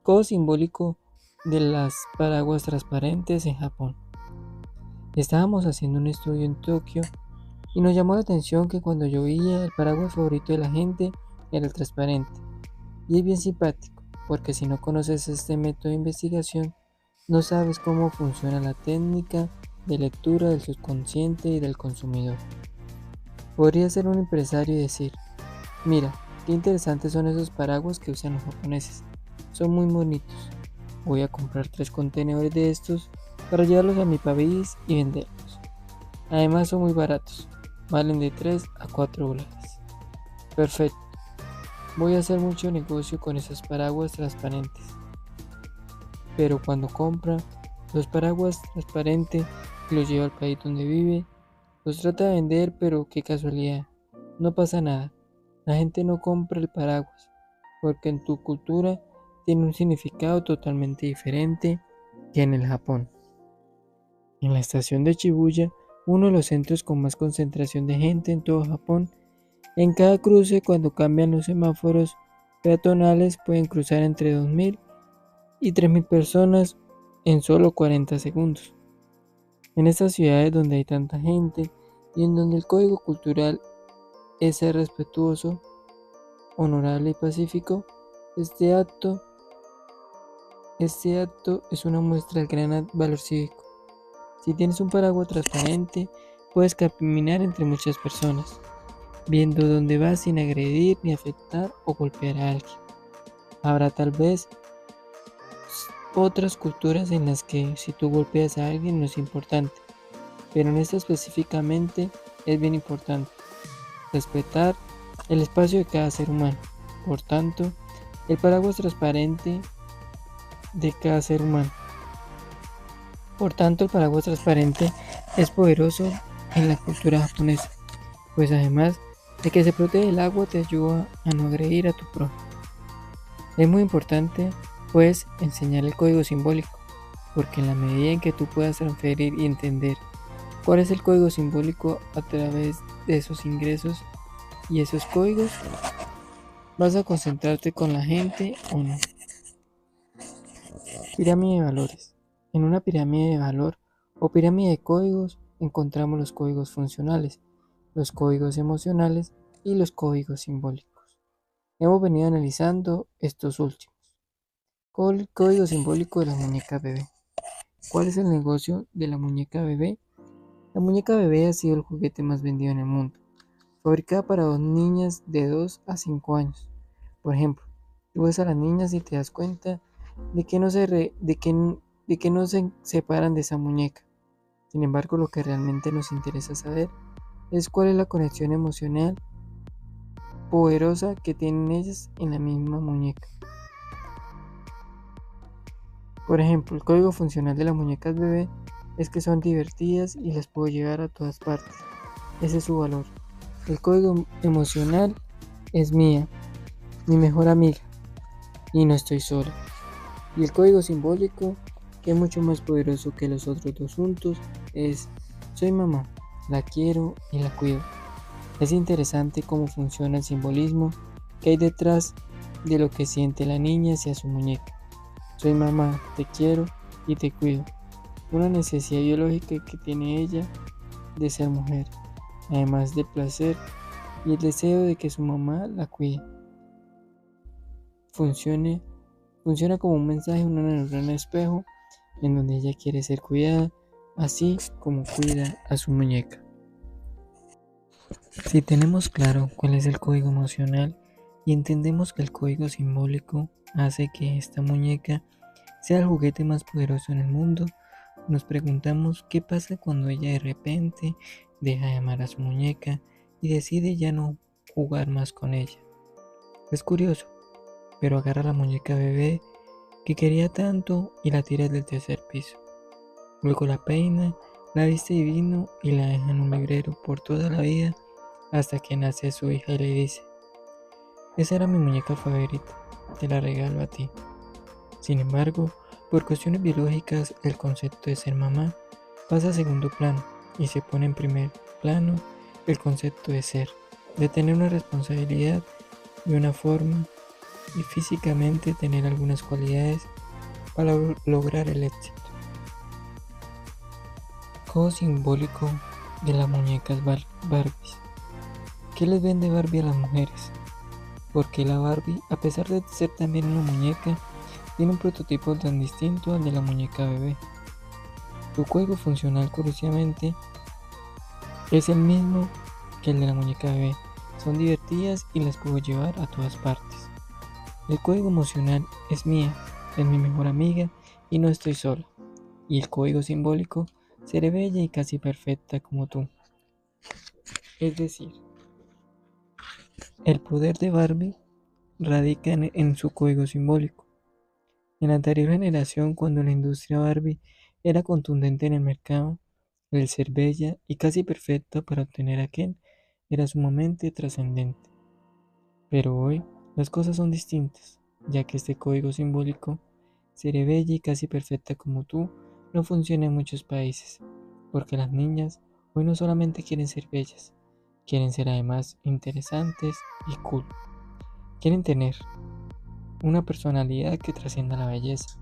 A: Código simbólico de las paraguas transparentes en Japón. Estábamos haciendo un estudio en Tokio y nos llamó la atención que cuando llovía el paraguas favorito de la gente era el transparente. Y es bien simpático, porque si no conoces este método de investigación, no sabes cómo funciona la técnica de lectura del subconsciente y del consumidor. Podría ser un empresario y decir: mira, qué interesantes son esos paraguas que usan los japoneses, son muy bonitos, voy a comprar 3 contenedores de estos para llevarlos a mi país y venderlos. Además son muy baratos, valen de 3 a 4 dólares. Perfecto, voy a hacer mucho negocio con esos paraguas transparentes. Pero cuando compra los paraguas transparentes y los lleva al país donde vive, los trata de vender, pero qué casualidad, no pasa nada. La gente no compra el paraguas, porque en tu cultura tiene un significado totalmente diferente que en el Japón. En la estación de Shibuya, uno de los centros con más concentración de gente en todo Japón, en cada cruce, cuando cambian los semáforos peatonales, pueden cruzar entre 2000 y 3000 personas en solo 40 segundos. En estas ciudades donde hay tanta gente y en donde el código cultural es ser respetuoso, honorable y pacífico, este acto es una muestra del gran valor cívico. Si tienes un paraguas transparente, puedes caminar entre muchas personas, viendo dónde vas sin agredir ni afectar o golpear a alguien. Habrá tal vez otras culturas en las que si tú golpeas a alguien no es importante, pero en esta específicamente es bien importante respetar el espacio de cada ser humano. Por tanto, el paraguas transparente de cada ser humano. Por tanto, el paraguas transparente es poderoso en la cultura japonesa, pues además de que se protege el agua, te ayuda a no agredir a tu prójimo. Es muy importante, pues, enseñar el código simbólico, porque en la medida en que tú puedas transferir y entender cuál es el código simbólico a través de esos ingresos y esos códigos, vas a concentrarte con la gente o no. Pirámide de valores. En una pirámide de valor o pirámide de códigos encontramos los códigos funcionales, los códigos emocionales y los códigos simbólicos. Hemos venido analizando estos últimos. Código simbólico de la muñeca bebé. ¿Cuál es el negocio de la muñeca bebé? La muñeca bebé ha sido el juguete más vendido en el mundo, fabricada para dos niñas de 2 a 5 años. Por ejemplo, tú ves a las niñas y te das cuenta de que no se separan de esa muñeca. Sin embargo, lo que realmente nos interesa saber es cuál es la conexión emocional poderosa que tienen ellas en la misma muñeca. Por ejemplo, el código funcional de las muñecas bebé es que son divertidas y las puedo llevar a todas partes. Ese es su valor. El código emocional es mía, mi mejor amiga, y no estoy sola. Y el código simbólico, que es mucho más poderoso que los otros dos juntos, es soy mamá, la quiero y la cuido. Es interesante cómo funciona el simbolismo que hay detrás de lo que siente la niña hacia su muñeca. Soy mamá, te quiero y te cuido. Una necesidad biológica que tiene ella de ser mujer, además del placer y el deseo de que su mamá la cuide. Funciona como un mensaje, una neurona espejo, en donde ella quiere ser cuidada, así como cuida a su muñeca. Si tenemos claro cuál es el código emocional y entendemos que el código simbólico hace que esta muñeca sea el juguete más poderoso en el mundo, nos preguntamos qué pasa cuando ella de repente deja de amar a su muñeca y decide ya no jugar más con ella. Es curioso, pero agarra la muñeca bebé que quería tanto y la tira del tercer piso. Luego la peina, la viste divino y la deja en un librero por toda la vida hasta que nace su hija y le dice: esa era mi muñeca favorita, te la regalo a ti. Sin embargo, por cuestiones biológicas, el concepto de ser mamá pasa a segundo plano y se pone en primer plano el concepto de ser, de tener una responsabilidad y una forma y físicamente tener algunas cualidades para lograr el éxito. Código simbólico de las muñecas Barbies. ¿Qué les vende Barbie a las mujeres? Porque la Barbie, a pesar de ser también una muñeca, tiene un prototipo tan distinto al de la muñeca bebé. Su código funcional, curiosamente, es el mismo que el de la muñeca bebé. Son divertidas y las puedo llevar a todas partes. El código emocional es mía, es mi mejor amiga y no estoy sola. Y el código simbólico, seré bella y casi perfecta como tú. Es decir, el poder de Barbie radica en su código simbólico. En la anterior generación, cuando la industria Barbie era contundente en el mercado, el ser bella y casi perfecta para obtener aquel era sumamente trascendente. Pero hoy las cosas son distintas, ya que este código simbólico, seré bella y casi perfecta como tú, no funciona en muchos países, porque las niñas hoy no solamente quieren ser bellas, quieren ser además interesantes y cool. Quieren tener una personalidad que trascienda la belleza.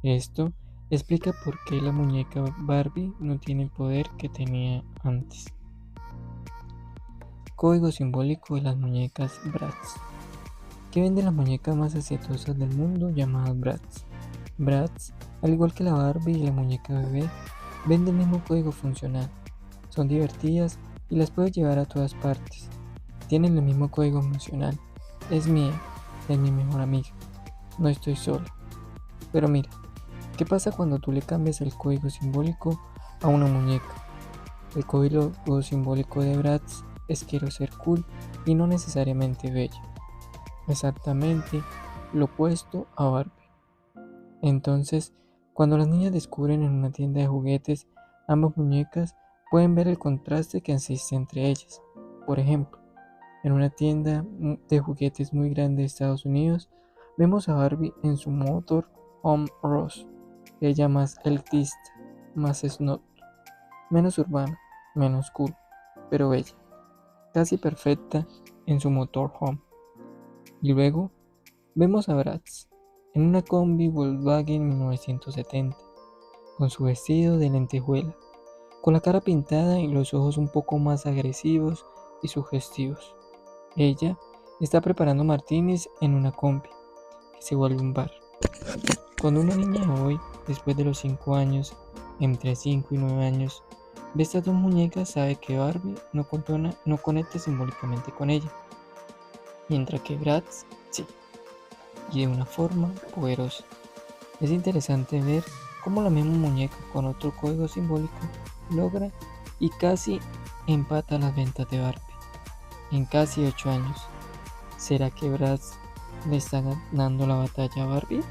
A: Esto explica por qué la muñeca Barbie no tiene el poder que tenía antes. Código simbólico de las muñecas Bratz. ¿Qué venden las muñecas más exitosas del mundo llamadas Bratz? Bratz, al igual que la Barbie y la muñeca bebé, venden el mismo código funcional. Son divertidas y las puedes llevar a todas partes. Tienen el mismo código emocional. Es mía, es mi mejor amiga. no estoy sola. Pero mira, ¿qué pasa cuando tú le cambias el código simbólico a una muñeca? El código simbólico de Bratz es quiero ser cool y no necesariamente bella. Exactamente lo opuesto a Barbie. Entonces, cuando las niñas descubren en una tienda de juguetes ambas muñecas, pueden ver el contraste que existe entre ellas. Por ejemplo, en una tienda de juguetes muy grande de Estados Unidos, vemos a Barbie en su motor Home Rose, ella más elitista, más snob, menos urbana, menos cool, pero bella, casi perfecta en su motorhome. Y luego vemos a Bratz en una combi Volkswagen 1970, con su vestido de lentejuela, con la cara pintada y los ojos un poco más agresivos y sugestivos. Ella está preparando martinis en una combi, que se vuelve un bar. Cuando una niña hoy, después de los 5 años, entre 5 y 9 años, ve estas dos muñecas, sabe que Barbie no conecta simbólicamente con ella, mientras que Bratz sí, y de una forma poderosa. Es interesante ver cómo la misma muñeca con otro código simbólico logra y casi empata las ventas de Barbie en casi 8 años. ¿Será que Bratz le está ganando la batalla a Barbie?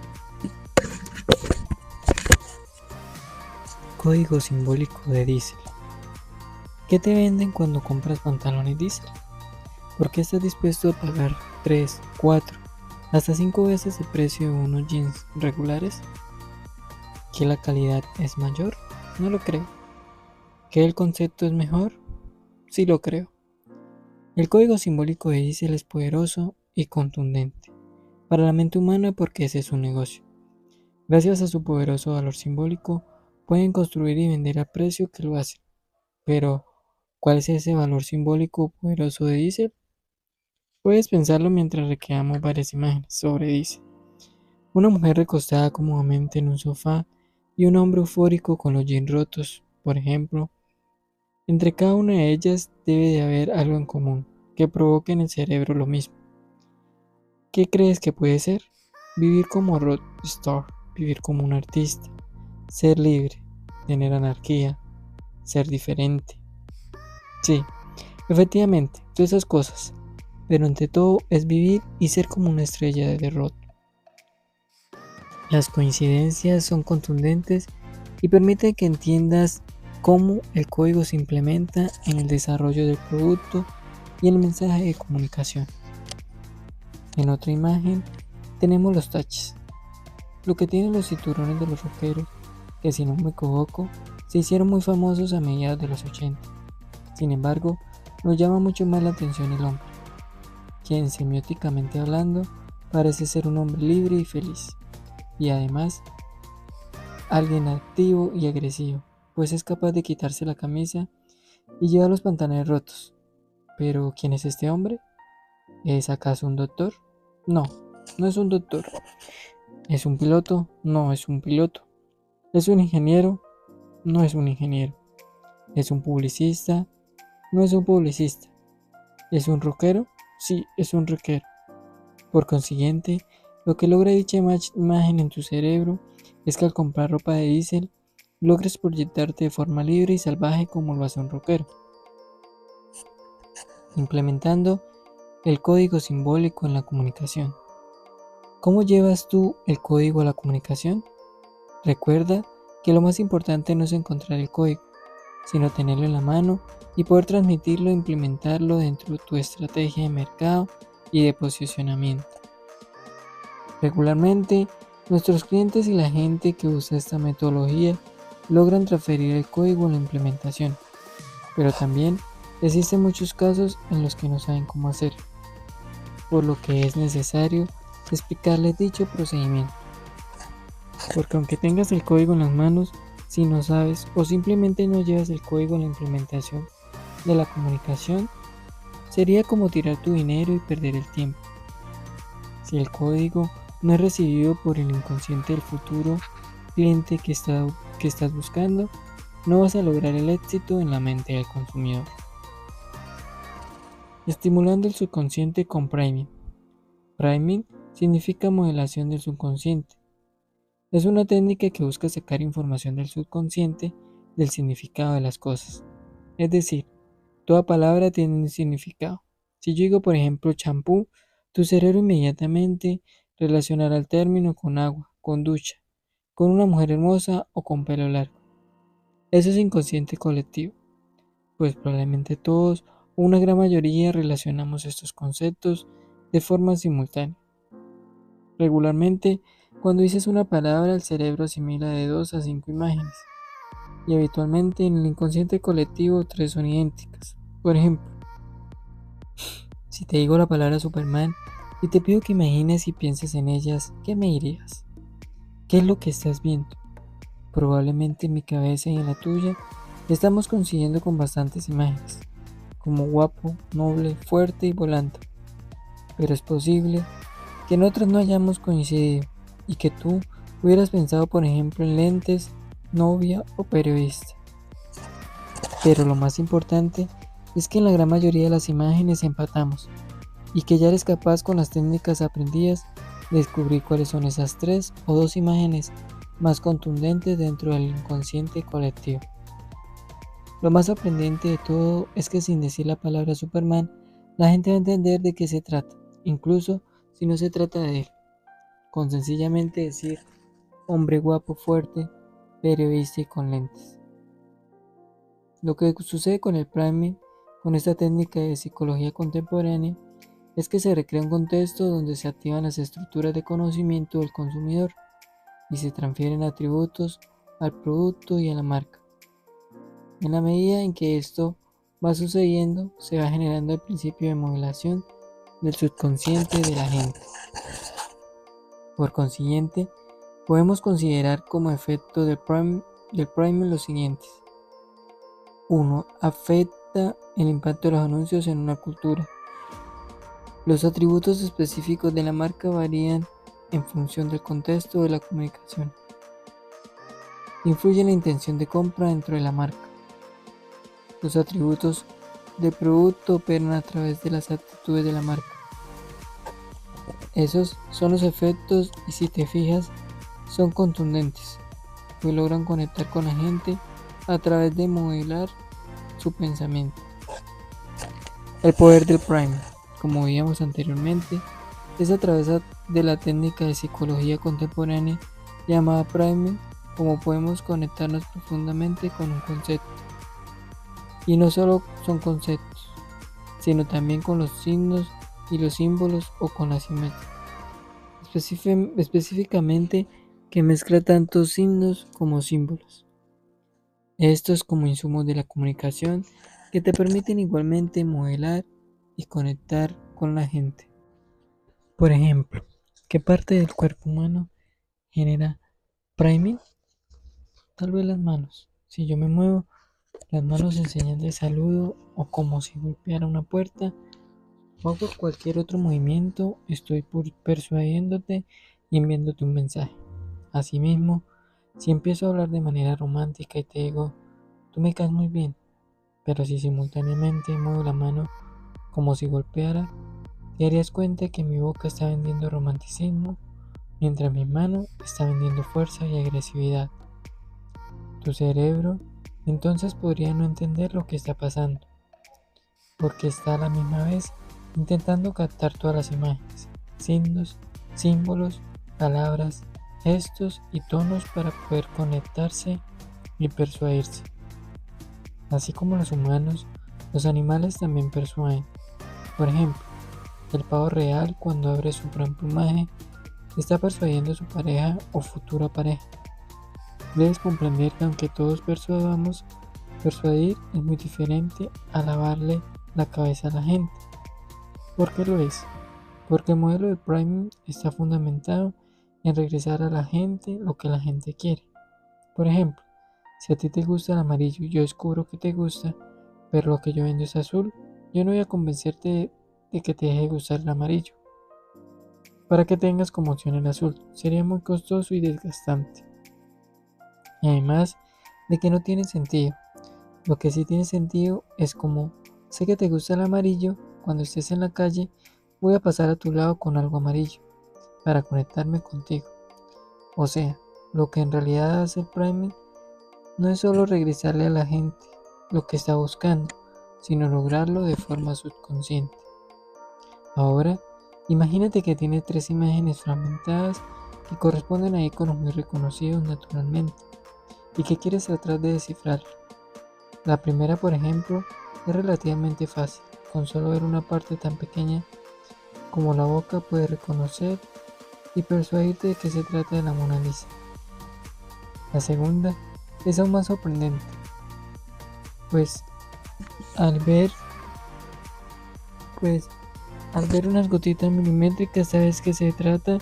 A: Código simbólico de Diesel. ¿Qué te venden cuando compras pantalones Diesel? ¿Por qué estás dispuesto a pagar 3, 4, hasta 5 veces el precio de unos jeans regulares? ¿Que la calidad es mayor? No lo creo. ¿Que el concepto es mejor? Sí lo creo. El código simbólico de Diesel es poderoso y contundente para la mente humana porque ese es su negocio. Gracias a su poderoso valor simbólico, pueden construir y vender al precio que lo hacen. Pero, ¿cuál es ese valor simbólico poderoso de Diesel? Puedes pensarlo mientras recreamos varias imágenes sobre Diesel. Una mujer recostada cómodamente en un sofá y un hombre eufórico con los jeans rotos, por ejemplo. Entre cada una de ellas debe de haber algo en común que provoque en el cerebro lo mismo. ¿Qué crees que puede ser? Vivir como rockstar, vivir como un artista, ser libre, tener anarquía, ser diferente. Sí, efectivamente, todas esas cosas, pero ante todo es vivir y ser como una estrella de rock. Las coincidencias son contundentes y permiten que entiendas cómo el código se implementa en el desarrollo del producto y el mensaje de comunicación. En otra imagen tenemos los taches, lo que tienen los cinturones de los rockeros, que si no me equivoco, se hicieron muy famosos a mediados de los 80. Sin embargo, nos llama mucho más la atención el hombre, quien semióticamente hablando parece ser un hombre libre y feliz, y además alguien activo y agresivo, pues es capaz de quitarse la camisa y lleva los pantalones rotos. Pero, ¿quién es este hombre? ¿Es acaso un doctor? No, no es un doctor. ¿Es un piloto? No es un piloto. ¿Es un ingeniero? No es un ingeniero. ¿Es un publicista? No es un publicista. ¿Es un rockero? Sí, es un rockero. Por consiguiente, lo que logra dicha imagen en tu cerebro es que al comprar ropa de Diesel, logres proyectarte de forma libre y salvaje como lo hace un rockero, implementando el código simbólico en la comunicación. ¿Cómo llevas tú el código a la comunicación? Recuerda que lo más importante no es encontrar el código, sino tenerlo en la mano y poder transmitirlo e implementarlo dentro de tu estrategia de mercado y de posicionamiento. Regularmente, nuestros clientes y la gente que usa esta metodología logran transferir el código en la implementación, pero también existen muchos casos en los que no saben cómo hacerlo, por lo que es necesario explicarles dicho procedimiento. Porque aunque tengas el código en las manos, si no sabes o simplemente no llevas el código en la implementación de la comunicación, sería como tirar tu dinero y perder el tiempo. Si el código no es recibido por el inconsciente del futuro cliente que estás buscando, no vas a lograr el éxito en la mente del consumidor. Estimulando el subconsciente con priming. Priming significa modelación del subconsciente. Es una técnica que busca sacar información del subconsciente del significado de las cosas. Es decir, toda palabra tiene un significado. Si yo digo, por ejemplo, champú, tu cerebro inmediatamente relacionará el término con agua, con ducha, con una mujer hermosa o con pelo largo. Eso es inconsciente colectivo, pues probablemente todos o una gran mayoría relacionamos estos conceptos de forma simultánea. Regularmente, cuando dices una palabra, el cerebro asimila de 2 a 5 imágenes, y habitualmente en el inconsciente colectivo 3 son idénticas. Por ejemplo, si te digo la palabra Superman y te pido que imagines y pienses en ellas, ¿qué me dirías? ¿Qué es lo que estás viendo? Probablemente en mi cabeza y en la tuya estamos coincidiendo con bastantes imágenes, como guapo, noble, fuerte y volante. Pero es posible que en otras no hayamos coincidido y que tú hubieras pensado, por ejemplo, en lentes, novia o periodista. Pero lo más importante es que en la gran mayoría de las imágenes empatamos y que ya eres capaz con las técnicas aprendidas de descubrir cuáles son esas 3 o 2 imágenes más contundentes dentro del inconsciente colectivo. Lo más sorprendente de todo es que sin decir la palabra Superman, la gente va a entender de qué se trata, incluso si no se trata de él, con sencillamente decir hombre guapo, fuerte, periodista y con lentes. Lo que sucede con el priming, con esta técnica de psicología contemporánea, es que se recrea un contexto donde se activan las estructuras de conocimiento del consumidor y se transfieren atributos al producto y a la marca. En la medida en que esto va sucediendo, se va generando el principio de modelación del subconsciente de la gente. Por consiguiente, podemos considerar como efecto del priming los siguientes. 1. Afecta el impacto de los anuncios en una cultura. Los atributos específicos de la marca varían en función del contexto de la comunicación. Influye en la intención de compra dentro de la marca. Los atributos del producto operan a través de las actitudes de la marca. Esos son los efectos y si te fijas, son contundentes, pues logran conectar con la gente a través de modelar su pensamiento. El poder del priming, como veíamos anteriormente, es a través de la técnica de psicología contemporánea llamada priming como podemos conectarnos profundamente con un concepto. Y no solo son conceptos, sino también con los signos y los símbolos o con la simetría. Específicamente que mezcla tanto signos como símbolos. Estos como insumos de la comunicación que te permiten igualmente modelar y conectar con la gente. Por ejemplo, ¿qué parte del cuerpo humano genera priming? Tal vez las manos. Si yo me muevo, las manos enseñan de saludo o como si golpeara una puerta o hago cualquier otro movimiento, estoy persuadiéndote y enviándote un mensaje. Asimismo, si empiezo a hablar de manera romántica y te digo, tú me caes muy bien, pero si simultáneamente muevo la mano como si golpeara, te darías cuenta que mi boca está vendiendo romanticismo, mientras mi mano está vendiendo fuerza y agresividad. Tu cerebro entonces podría no entender lo que está pasando, porque está a la misma vez intentando captar todas las imágenes, signos, símbolos, palabras, gestos y tonos para poder conectarse y persuadirse. Así como los humanos, los animales también persuaden. Por ejemplo, el pavo real cuando abre su gran plumaje está persuadiendo a su pareja o futura pareja. Debes comprender que aunque todos persuadamos, persuadir es muy diferente a lavarle la cabeza a la gente. ¿Por qué lo es? Porque el modelo de priming está fundamentado en regresar a la gente lo que la gente quiere. Por ejemplo, si a ti te gusta el amarillo y yo descubro que te gusta, pero lo que yo vendo es azul, yo no voy a convencerte de que te deje de gustar el amarillo. Para que tengas como opción el azul, sería muy costoso y desgastante. Y además de que no tiene sentido. Lo que sí tiene sentido es como, sé que te gusta el amarillo, cuando estés en la calle, voy a pasar a tu lado con algo amarillo. para conectarme contigo. O sea, lo que en realidad hace el priming no es solo regresarle a la gente lo que está buscando, sino lograrlo de forma subconsciente. Ahora, imagínate que tiene 3 imágenes fragmentadas que corresponden a iconos muy reconocidos naturalmente y que quieres tratar de descifrarlo. La primera, por ejemplo, es relativamente fácil. Con solo ver una parte tan pequeña como la boca puedes reconocer y persuadirte de que se trata de la Mona Lisa. La segunda es aún más sorprendente, pues al ver unas gotitas milimétricas sabes que se trata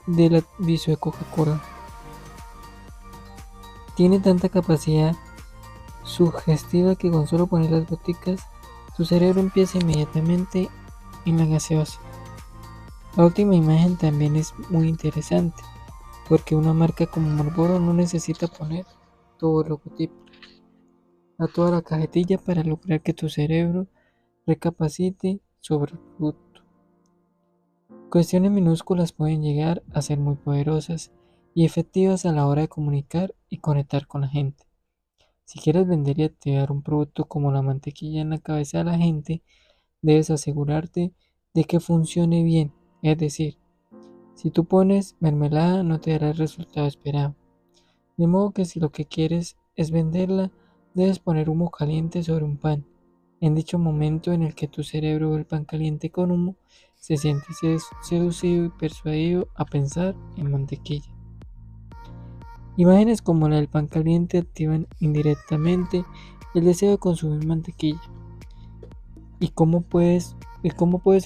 A: de la viso de Coca-Cola. Tiene tanta capacidad sugestiva que con solo poner las goticas, tu cerebro empieza inmediatamente en la gaseosa. La última imagen también es muy interesante, porque una marca como Marlboro no necesita poner todo el logotipo a toda la cajetilla para lograr que tu cerebro recapacite sobre el producto. Cuestiones minúsculas pueden llegar a ser muy poderosas y efectivas a la hora de comunicar y conectar con la gente. Si quieres vender y activar un producto como la mantequilla en la cabeza de la gente, debes asegurarte de que funcione bien. Es decir, si tú pones mermelada no te dará el resultado esperado. De modo que si lo que quieres es venderla, debes poner humo caliente sobre un pan. En dicho momento en el que tu cerebro ve el pan caliente con humo, se siente seducido y persuadido a pensar en mantequilla. Imágenes como la del pan caliente activan indirectamente el deseo de consumir mantequilla. ¿Y cómo puedes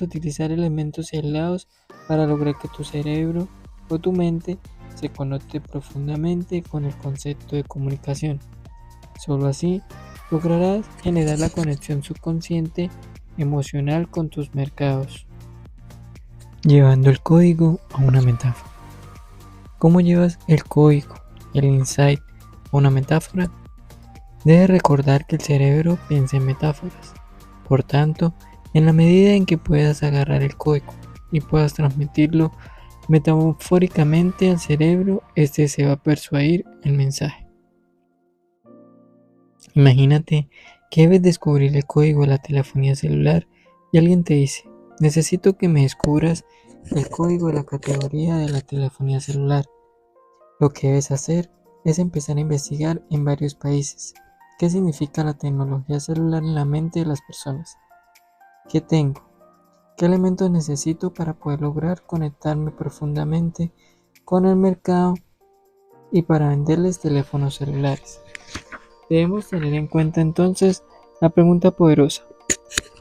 A: utilizar elementos aislados para lograr que tu cerebro o tu mente se conecte profundamente con el concepto de comunicación? Solo así lograrás generar la conexión subconsciente emocional con tus mercados, llevando el código a una metáfora. ¿Cómo llevas el código, el insight a una metáfora? Debes recordar que el cerebro piensa en metáforas. Por tanto, en la medida en que puedas agarrar el código y puedas transmitirlo metafóricamente al cerebro, este se va a persuadir el mensaje. Imagínate que debes descubrir el código de la telefonía celular y alguien te dice: necesito que me descubras el código de la categoría de la telefonía celular. Lo que debes hacer es empezar a investigar en varios países qué significa la tecnología celular en la mente de las personas. ¿Qué tengo? ¿Qué elementos necesito para poder lograr conectarme profundamente con el mercado y para venderles teléfonos celulares? Debemos tener en cuenta entonces la pregunta poderosa,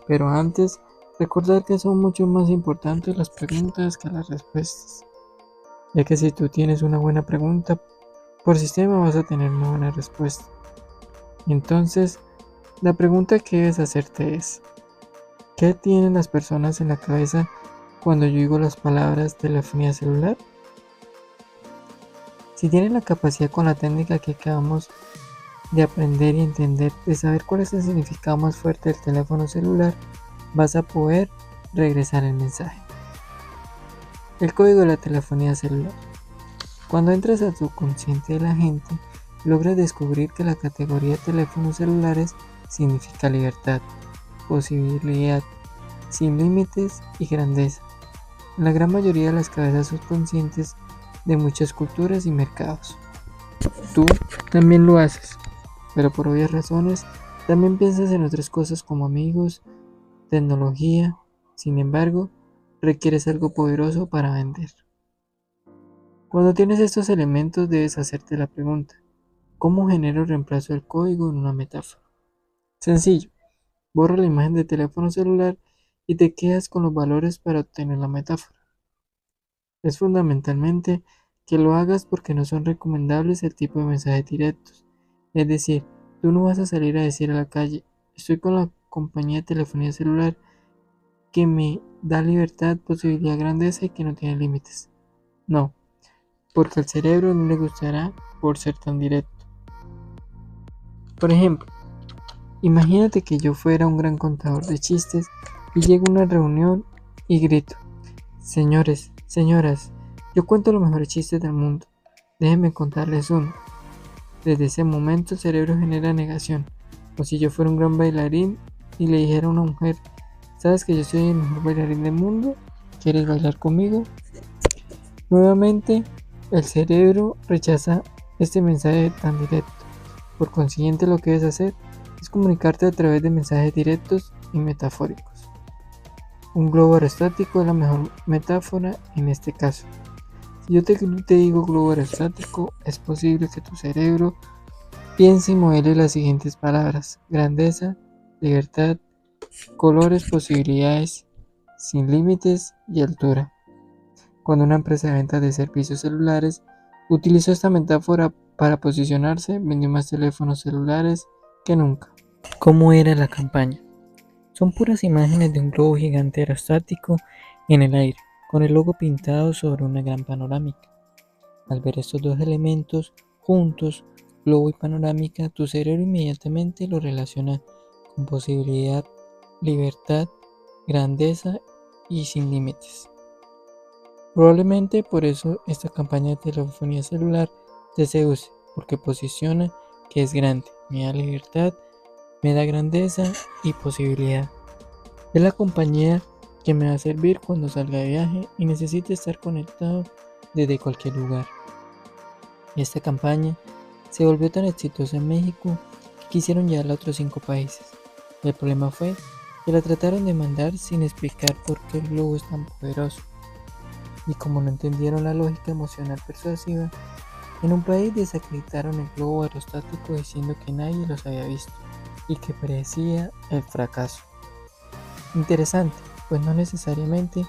A: pero antes recordar que son mucho más importantes las preguntas que las respuestas, ya que si tú tienes una buena pregunta, por sistema vas a tener una buena respuesta. Entonces, la pregunta que debes hacerte es: ¿qué tienen las personas en la cabeza cuando yo digo las palabras telefonía celular? Si tienes la capacidad con la técnica que acabamos de aprender y entender, de saber cuál es el significado más fuerte del teléfono celular, vas a poder regresar el mensaje. El código de la telefonía celular. Cuando entras al subconsciente de la gente, logras descubrir que la categoría de teléfonos celulares significa libertad, posibilidad, sin límites y grandeza, en la gran mayoría de las cabezas subconscientes de muchas culturas y mercados. Tú también lo haces, pero por obvias razones también piensas en otras cosas como amigos, tecnología. Sin embargo, requieres algo poderoso para vender. Cuando tienes estos elementos debes hacerte la pregunta: ¿cómo genero el reemplazo del código en una metáfora? Sencillo, borra la imagen de teléfono celular y te quedas con los valores para obtener la metáfora. Es fundamentalmente que lo hagas porque no son recomendables el tipo de mensajes directos. Es decir, tú no vas a salir a decir a la calle: estoy con la compañía de telefonía celular que me da libertad, posibilidad, grandeza y que no tiene límites. No, porque al cerebro no le gustará por ser tan directo. Por ejemplo, imagínate que yo fuera un gran contador de chistes y llego a una reunión y grito: señores, Señoras, yo cuento los mejores chistes del mundo. Déjenme contarles uno. Desde ese momento el cerebro genera negación. O si yo fuera un gran bailarín y le dijera a una mujer, ¿sabes que yo soy el mejor bailarín del mundo? ¿Quieres bailar conmigo? Nuevamente, el cerebro rechaza este mensaje tan directo. Por consiguiente, lo que debes hacer es comunicarte a través de mensajes directos y metafóricos. Un globo aerostático es la mejor metáfora en este caso. Si yo te digo globo aerostático, es posible que tu cerebro piense y modele las siguientes palabras: grandeza, libertad, colores, posibilidades, sin límites y altura. Cuando una empresa de ventas de servicios celulares utilizó esta metáfora para posicionarse, vendió más teléfonos celulares que nunca. ¿Cómo era la campaña? Son puras imágenes de un globo gigante aerostático en el aire, con el logo pintado sobre una gran panorámica. Al ver estos dos elementos juntos, globo y panorámica, tu cerebro inmediatamente lo relaciona con posibilidad, libertad, grandeza y sin límites. Probablemente por eso esta campaña de telefonía celular te seduce, porque posiciona que es grande, me da libertad, me da grandeza y posibilidad. Es la compañía que me va a servir cuando salga de viaje y necesite estar conectado desde cualquier lugar. Esta campaña se volvió tan exitosa en México que quisieron llevarla a otros 5 países. El problema fue que la trataron de mandar sin explicar por qué el globo es tan poderoso. Y como no entendieron la lógica emocional persuasiva, en un país desacreditaron el globo aerostático diciendo que nadie los había visto y que parecía el fracaso. Interesante, pues no necesariamente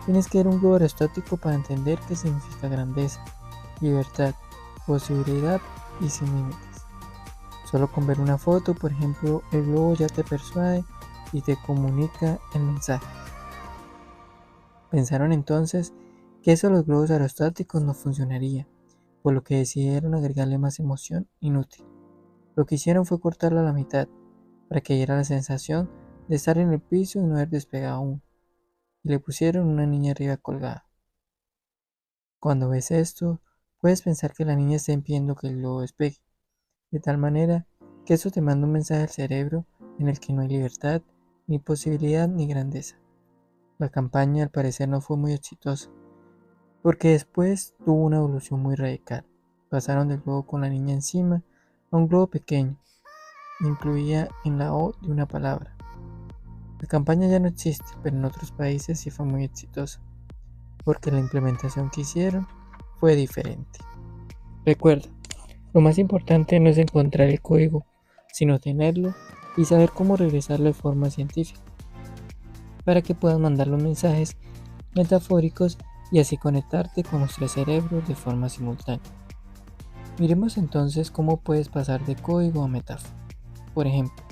A: tienes que ver un globo aerostático para entender qué significa grandeza, libertad, posibilidad y sin límites. Solo con ver una foto, por ejemplo, el globo ya te persuade y te comunica el mensaje. Pensaron entonces que eso a los globos aerostáticos no funcionaría, por lo que decidieron agregarle más emoción inútil. Lo que hicieron fue cortarlo a la mitad, para que diera la sensación de estar en el piso y no haber despegado aún, y le pusieron una niña arriba colgada. Cuando ves esto, puedes pensar que la niña está impidiendo que el globo despegue, de tal manera que eso te manda un mensaje al cerebro en el que no hay libertad, ni posibilidad, ni grandeza. La campaña al parecer no fue muy exitosa, porque después tuvo una evolución muy radical. Pasaron del globo con la niña encima a un globo pequeño, incluía en la O de una palabra. La campaña ya no existe, pero en otros países sí fue muy exitosa, porque la implementación que hicieron fue diferente. Recuerda, lo más importante no es encontrar el código, sino tenerlo y saber cómo regresarlo de forma científica, para que puedas mandar los mensajes metafóricos y así conectarte con los 3 cerebros de forma simultánea. Miremos entonces cómo puedes pasar de código a metáfora. Por ejemplo,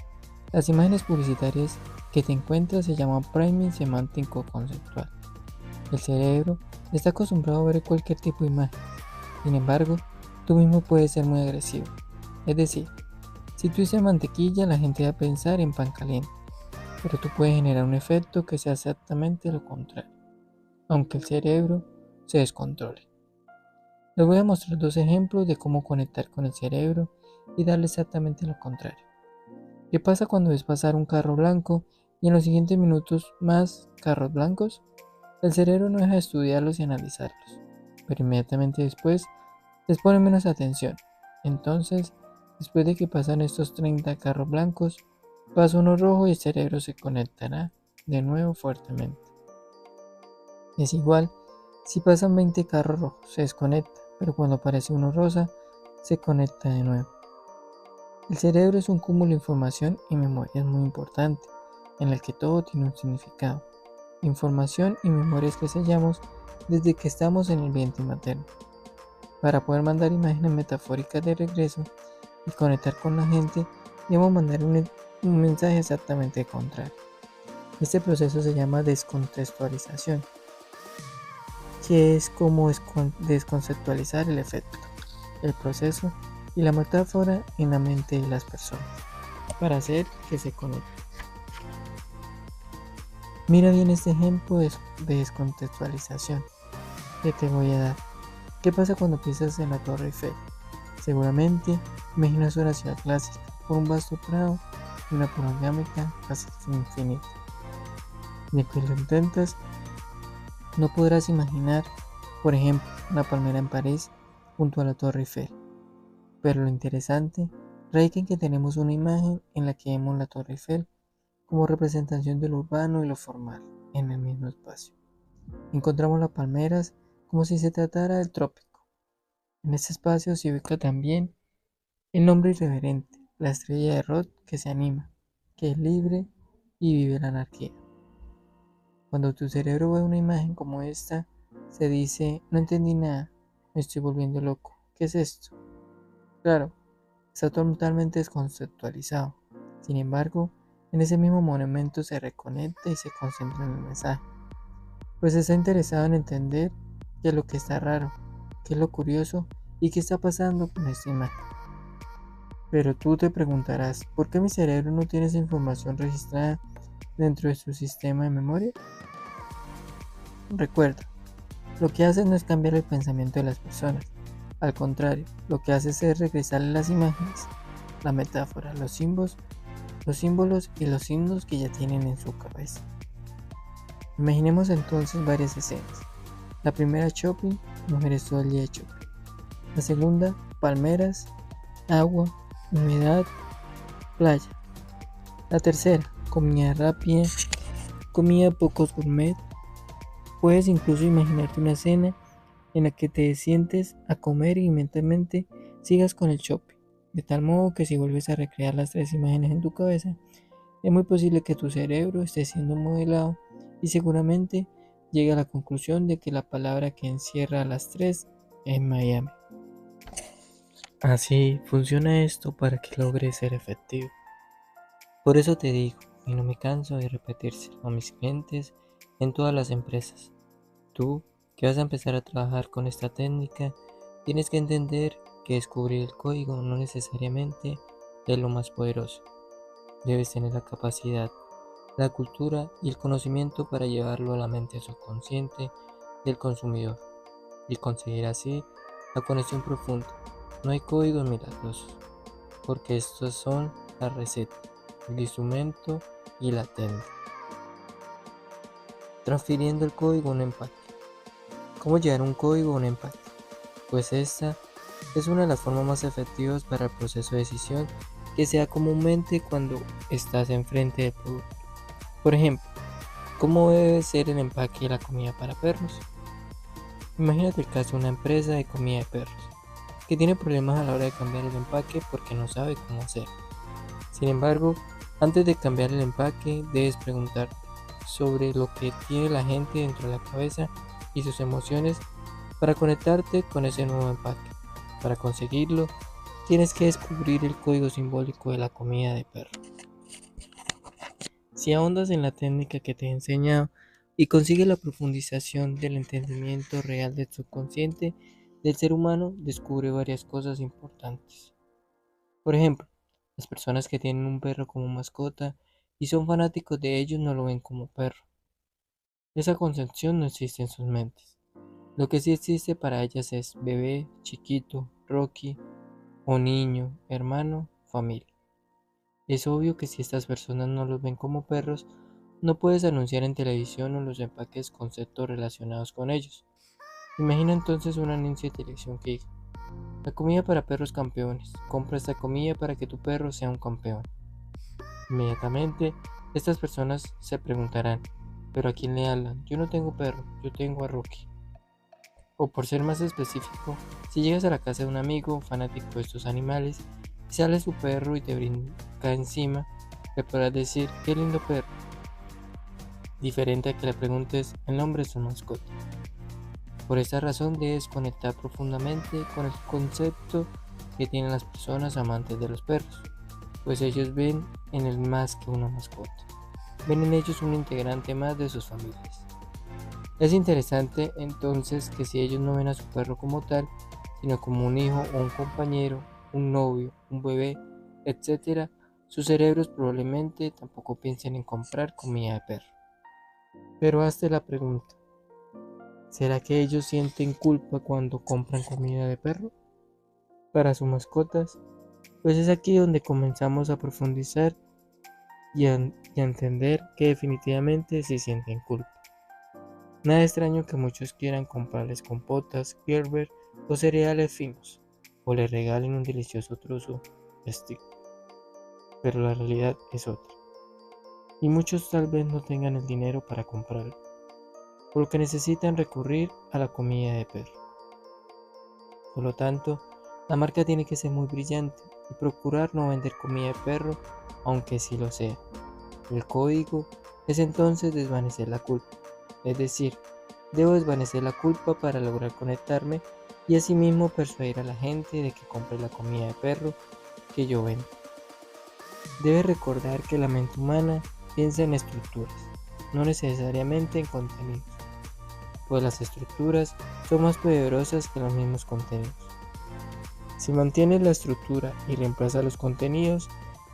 A: las imágenes publicitarias que te encuentras se llaman priming semántico conceptual. El cerebro está acostumbrado a ver cualquier tipo de imagen. Sin embargo, tú mismo puedes ser muy agresivo. Es decir, si tú dices mantequilla, la gente va a pensar en pan caliente, pero tú puedes generar un efecto que sea exactamente lo contrario, aunque el cerebro se descontrole. Les voy a mostrar 2 ejemplos de cómo conectar con el cerebro y darle exactamente lo contrario. ¿Qué pasa cuando ves pasar un carro blanco y en los siguientes minutos más carros blancos? El cerebro no deja de estudiarlos y analizarlos, pero inmediatamente después les pone menos atención. Entonces, después de que pasan estos 30 carros blancos, pasa uno rojo y el cerebro se conectará de nuevo fuertemente. Es igual, si pasan 20 carros rojos, se desconecta, pero cuando aparece uno rosa, se conecta de nuevo. El cerebro es un cúmulo de información y memoria es muy importante, en el que todo tiene un significado. Información y memorias que sellamos desde que estamos en el vientre materno. Para poder mandar imágenes metafóricas de regreso y conectar con la gente, debemos mandar un mensaje exactamente contrario. Este proceso se llama descontextualización, que es como desconceptualizar el efecto, el proceso y la metáfora en la mente de las personas, para hacer que se conecten. Mira bien este ejemplo de descontextualización. que te voy a dar. ¿Qué pasa cuando piensas en la Torre Eiffel? Seguramente imaginas una ciudad clásica, con un vasto prado y una panorámica casi infinita. De que lo intentas, no podrás imaginar, por ejemplo, una palmera en París junto a la Torre Eiffel. Pero lo interesante radica en que tenemos una imagen en la que vemos la Torre Eiffel como representación de lo urbano y lo formal en el mismo espacio. Encontramos las palmeras como si se tratara del trópico. En este espacio se ubica también el nombre irreverente, la estrella de rock que se anima, que es libre y vive la anarquía. Cuando tu cerebro ve una imagen como esta, se dice, no entendí nada, me estoy volviendo loco, ¿qué es esto? Claro, está totalmente desconceptualizado. Sin embargo, en ese mismo momento se reconecta y se concentra en el mensaje, pues está interesado en entender qué es lo que está raro, qué es lo curioso y qué está pasando con esta imagen. Pero tú te preguntarás, ¿por qué mi cerebro no tiene esa información registrada dentro de su sistema de memoria? Recuerda, lo que haces no es cambiar el pensamiento de las personas. Al contrario, lo que haces es regresarle las imágenes, la metáfora, los símbolos y los signos que ya tienen en su cabeza. Imaginemos entonces varias escenas. La primera, shopping, mujeres todo el día de shopping. La segunda, palmeras, agua, humedad, playa. La tercera, comida rápida, comida pocos gourmet. Puedes incluso imaginarte una cena en la que te sientes a comer y mentalmente sigas con el shopping, de tal modo que si vuelves a recrear las tres imágenes en tu cabeza, es muy posible que tu cerebro esté siendo modelado y seguramente llegue a la conclusión de que la palabra que encierra a las tres es Miami. Así funciona esto para que logre ser efectivo. Por eso te digo, y no me canso de repetírselo a mis clientes en todas las empresas. Tú, que vas a empezar a trabajar con esta técnica, tienes que entender que descubrir el código no necesariamente es lo más poderoso. Debes tener la capacidad, la cultura y el conocimiento para llevarlo a la mente subconsciente del consumidor y conseguir así la conexión profunda. No hay códigos milagrosos, porque estos son la receta, el instrumento y la técnica. Transfiriendo el código a un empaque. ¿Cómo llevar un código a un empaque? Pues esta es una de las formas más efectivas para el proceso de decisión que se da comúnmente cuando estás enfrente del producto. Por ejemplo, ¿cómo debe ser el empaque de la comida para perros? Imagínate el caso de una empresa de comida de perros que tiene problemas a la hora de cambiar el empaque porque no sabe cómo hacerlo. Sin embargo, antes de cambiar el empaque, debes preguntarte sobre lo que tiene la gente dentro de la cabeza y sus emociones para conectarte con ese nuevo empaque. Para conseguirlo, tienes que descubrir el código simbólico de la comida de perro. Si ahondas en la técnica que te he enseñado y consigues la profundización del entendimiento real del subconsciente del ser humano, descubre varias cosas importantes. Por ejemplo, las personas que tienen un perro como mascota y son fanáticos de ellos no lo ven como perro. Esa concepción no existe en sus mentes. Lo que sí existe para ellas es bebé, chiquito, Rocky o niño, hermano, familia. Es obvio que si estas personas no los ven como perros, no puedes anunciar en televisión o los empaques conceptos relacionados con ellos. Imagina entonces un anuncio de televisión que diga: la comida para perros campeones. Compra esta comida para que tu perro sea un campeón. Inmediatamente, estas personas se preguntarán: ¿pero a quién le hablan? Yo no tengo perro, yo tengo a Rocky. O por ser más específico, si llegas a la casa de un amigo fanático de estos animales y sale su perro y te brinca encima, le podrás decir: qué lindo perro. Diferente a que le preguntes el nombre de su mascota. Por esta razón debes conectar profundamente con el concepto que tienen las personas amantes de los perros, pues ellos ven en él más que una mascota, ven en ellos un integrante más de sus familias. Es interesante entonces que si ellos no ven a su perro como tal, sino como un hijo o un compañero, un novio, un bebé, etc., sus cerebros probablemente tampoco piensen en comprar comida de perro. Pero hazte la pregunta: ¿Será que ellos sienten culpa cuando compran comida de perro para sus mascotas? Pues es aquí donde comenzamos a profundizar y a entender que definitivamente sí sienten culpa. Nada extraño que muchos quieran comprarles compotas, Gerber o cereales finos, o les regalen un delicioso trozo de stick, pero la realidad es otra. Y muchos tal vez no tengan el dinero para comprarlo, por lo que necesitan recurrir a la comida de perro. Por lo tanto, la marca tiene que ser muy brillante y procurar no vender comida de perro, aunque sí lo sea. El código es entonces desvanecer la culpa, es decir, debo desvanecer la culpa para lograr conectarme y asimismo persuadir a la gente de que compre la comida de perro que yo vendo. Debes recordar que la mente humana piensa en estructuras, no necesariamente en contenidos, pues las estructuras son más poderosas que los mismos contenidos. Si mantienes la estructura y reemplazas los contenidos,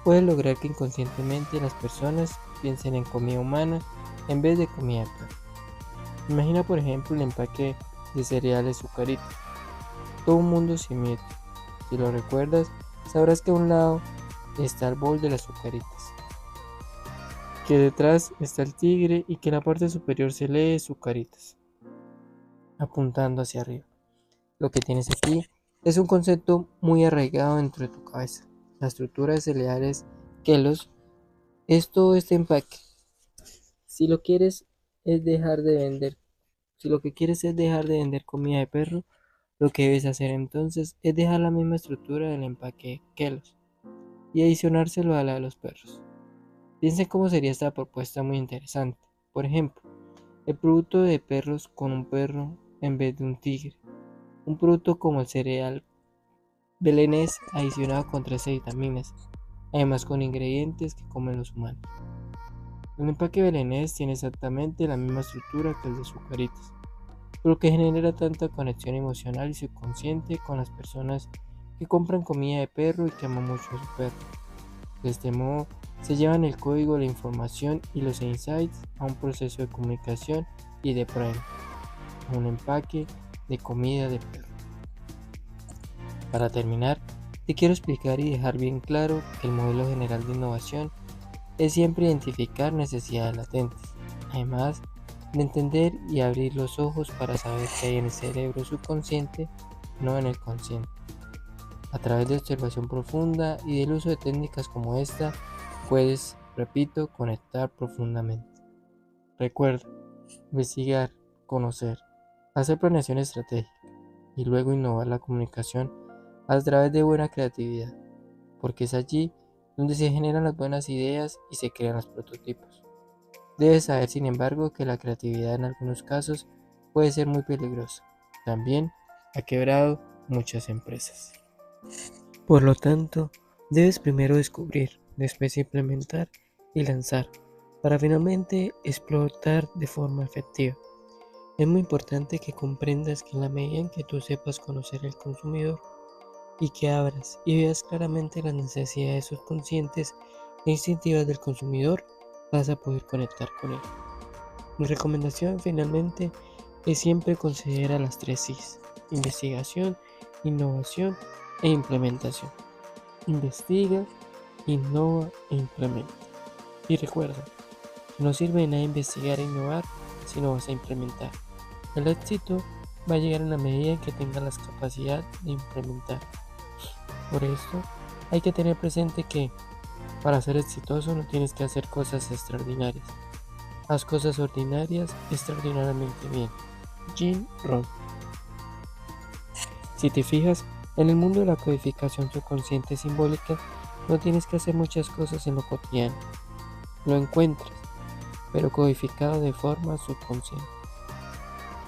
A: puedes lograr que inconscientemente las personas piensen en comida humana en vez de comida de perro. Imagina por ejemplo el empaque de cereales Zucaritas. Todo un mundo simétrico. Si lo recuerdas, sabrás que a un lado está el bol de las Zucaritas, que detrás está el tigre y que en la parte superior se lee Zucaritas, apuntando hacia arriba. Lo que tienes aquí es un concepto muy arraigado dentro de tu cabeza. La estructura de cereales Kellogg's es todo este empaque. Si lo quieres es dejar de vender, si lo que quieres es dejar de vender comida de perro, lo que debes hacer entonces es dejar la misma estructura del empaque Kellogg's y adicionárselo a la de los perros. Piensen cómo sería esta propuesta muy interesante. Por ejemplo, el producto de perros con un perro en vez de un tigre. Un producto como el cereal Belenés adicionado con 13 vitaminas, además con ingredientes que comen los humanos. El empaque Belenés tiene exactamente la misma estructura que el de Zucaritas, por lo que genera tanta conexión emocional y subconsciente con las personas que compran comida de perro y que aman mucho a su perro. De este modo, se llevan el código, la información y los insights a un proceso de comunicación y de prueba, a un empaque de comida de perro. Para terminar, te quiero explicar y dejar bien claro que el modelo general de innovación es siempre identificar necesidades latentes, además de entender y abrir los ojos para saber qué hay en el cerebro subconsciente, no en el consciente. A través de observación profunda y del uso de técnicas como esta, puedes, repito, conectar profundamente. Recuerda, investigar, conocer, hacer planeación estratégica y luego innovar la comunicación a través de buena creatividad, porque es allí donde se generan las buenas ideas y se crean los prototipos. Debes saber, sin embargo, que la creatividad en algunos casos puede ser muy peligrosa. También ha quebrado muchas empresas. Por lo tanto, debes primero descubrir, después implementar y lanzar, para finalmente explotar de forma efectiva. Es muy importante que comprendas que en la medida en que tú sepas conocer al consumidor y que abras y veas claramente las necesidades subconscientes e instintivas del consumidor, vas a poder conectar con él. Mi recomendación finalmente es siempre considerar las 3 Is: investigación, innovación e implementación. Investiga, innova e implementa. Y recuerda, que no sirve de nada investigar e innovar si no vas a implementar. El éxito va a llegar en la medida en que tengas la capacidad de implementar. Por esto, hay que tener presente que para ser exitoso no tienes que hacer cosas extraordinarias. Haz cosas ordinarias extraordinariamente bien. Jim Rohn. Si te fijas, en el mundo de la codificación subconsciente simbólica, no tienes que hacer muchas cosas en lo cotidiano. Lo encuentras, pero codificado de forma subconsciente.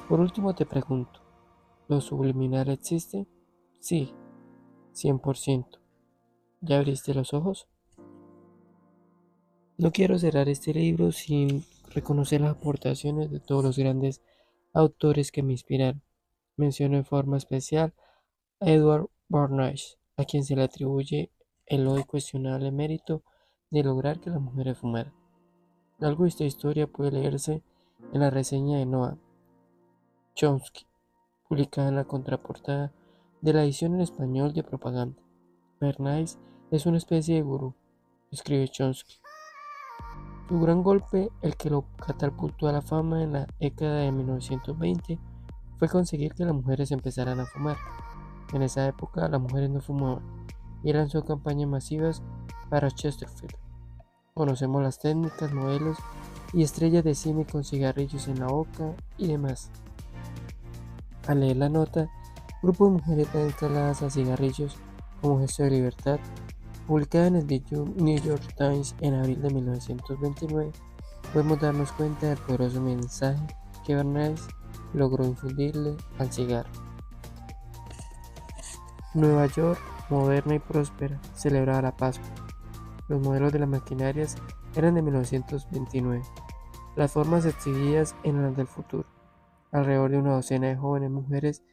A: Por último te pregunto, ¿lo subliminal existe? Sí, 100%. ¿Ya abriste los ojos? No quiero cerrar este libro sin reconocer las aportaciones de todos los grandes autores que me inspiraron. Menciono en forma especial a Edward Bernays, a quien se le atribuye el hoy cuestionable mérito de lograr que las mujeres fumaran. Algo de esta historia puede leerse en la reseña de Noah, Chomsky, publicada en la contraportada de la edición en español de Propaganda. Bernays es una especie de gurú, escribe Chomsky. Su gran golpe, el que lo catapultó a la fama en la década de 1920, fue conseguir que las mujeres empezaran a fumar. En esa época las mujeres no fumaban y lanzó campañas masivas para Chesterfield. Conocemos las técnicas, modelos y estrellas de cine con cigarrillos en la boca y demás. Al leer la nota, grupo de mujeres tan instaladas a cigarrillos como gesto de libertad, publicada en el New York Times en abril de 1929, podemos darnos cuenta del poderoso mensaje que Bernays logró infundirle al cigarro. Nueva York, moderna y próspera, celebraba la Pascua. Los modelos de las maquinarias eran de 1929. Las formas exhibidas eran las del futuro. Alrededor de una docena de jóvenes mujeres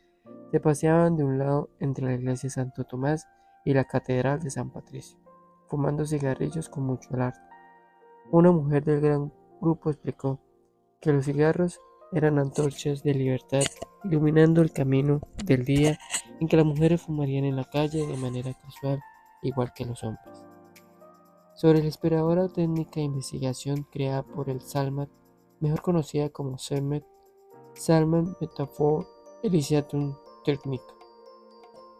A: se paseaban de un lado entre la iglesia de Santo Tomás y la catedral de San Patricio, fumando cigarrillos con mucho alarde. Una mujer del gran grupo explicó que los cigarros eran antorchas de libertad, iluminando el camino del día en que las mujeres fumarían en la calle de manera casual, igual que los hombres. Sobre la inspiradora técnica de investigación creada por el Salman, mejor conocida como SEMET, Salman Metaphor Elysium Technique,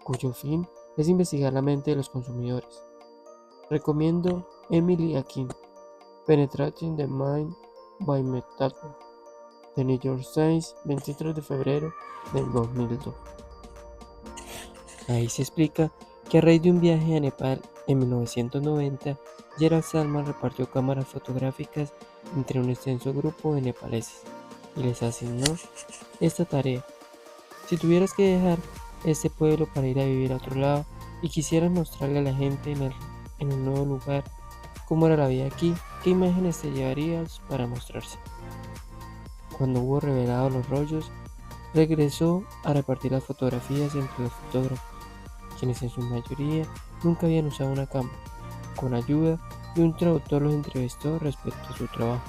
A: cuyo fin es investigar la mente de los consumidores. Recomiendo Emily Akin, Penetrating the Mind by Metaphor, de New York Times, 23 de febrero del 2002. Ahí se explica que a raíz de un viaje a Nepal en 1990, Gerald Salman repartió cámaras fotográficas entre un extenso grupo de nepaleses y les asignó esta tarea. Si tuvieras que dejar este pueblo para ir a vivir a otro lado y quisieras mostrarle a la gente en el nuevo lugar cómo era la vida aquí, ¿qué imágenes te llevarías para mostrarse? Cuando hubo revelado los rollos, regresó a repartir las fotografías entre los fotógrafos, quienes en su mayoría nunca habían usado una cámara. Con ayuda de un traductor los entrevistó respecto a su trabajo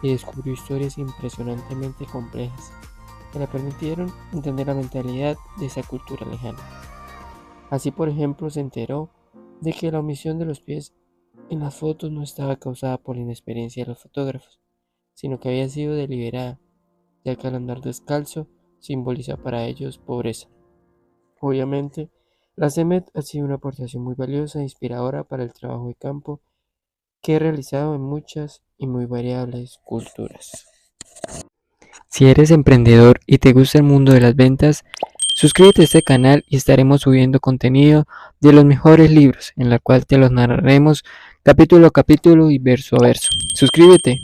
A: y descubrió historias impresionantemente complejas que le permitieron entender la mentalidad de esa cultura lejana. Así, por ejemplo, se enteró de que la omisión de los pies en las fotos no estaba causada por la inexperiencia de los fotógrafos, sino que había sido deliberada, ya que al andar descalzo simboliza para ellos pobreza. Obviamente, la CEMET ha sido una aportación muy valiosa e inspiradora para el trabajo de campo que he realizado en muchas y muy variables culturas. Si eres emprendedor y te gusta el mundo de las ventas, suscríbete a este canal y estaremos subiendo contenido de los mejores libros, en la cual te los narraremos capítulo a capítulo y verso a verso. Suscríbete.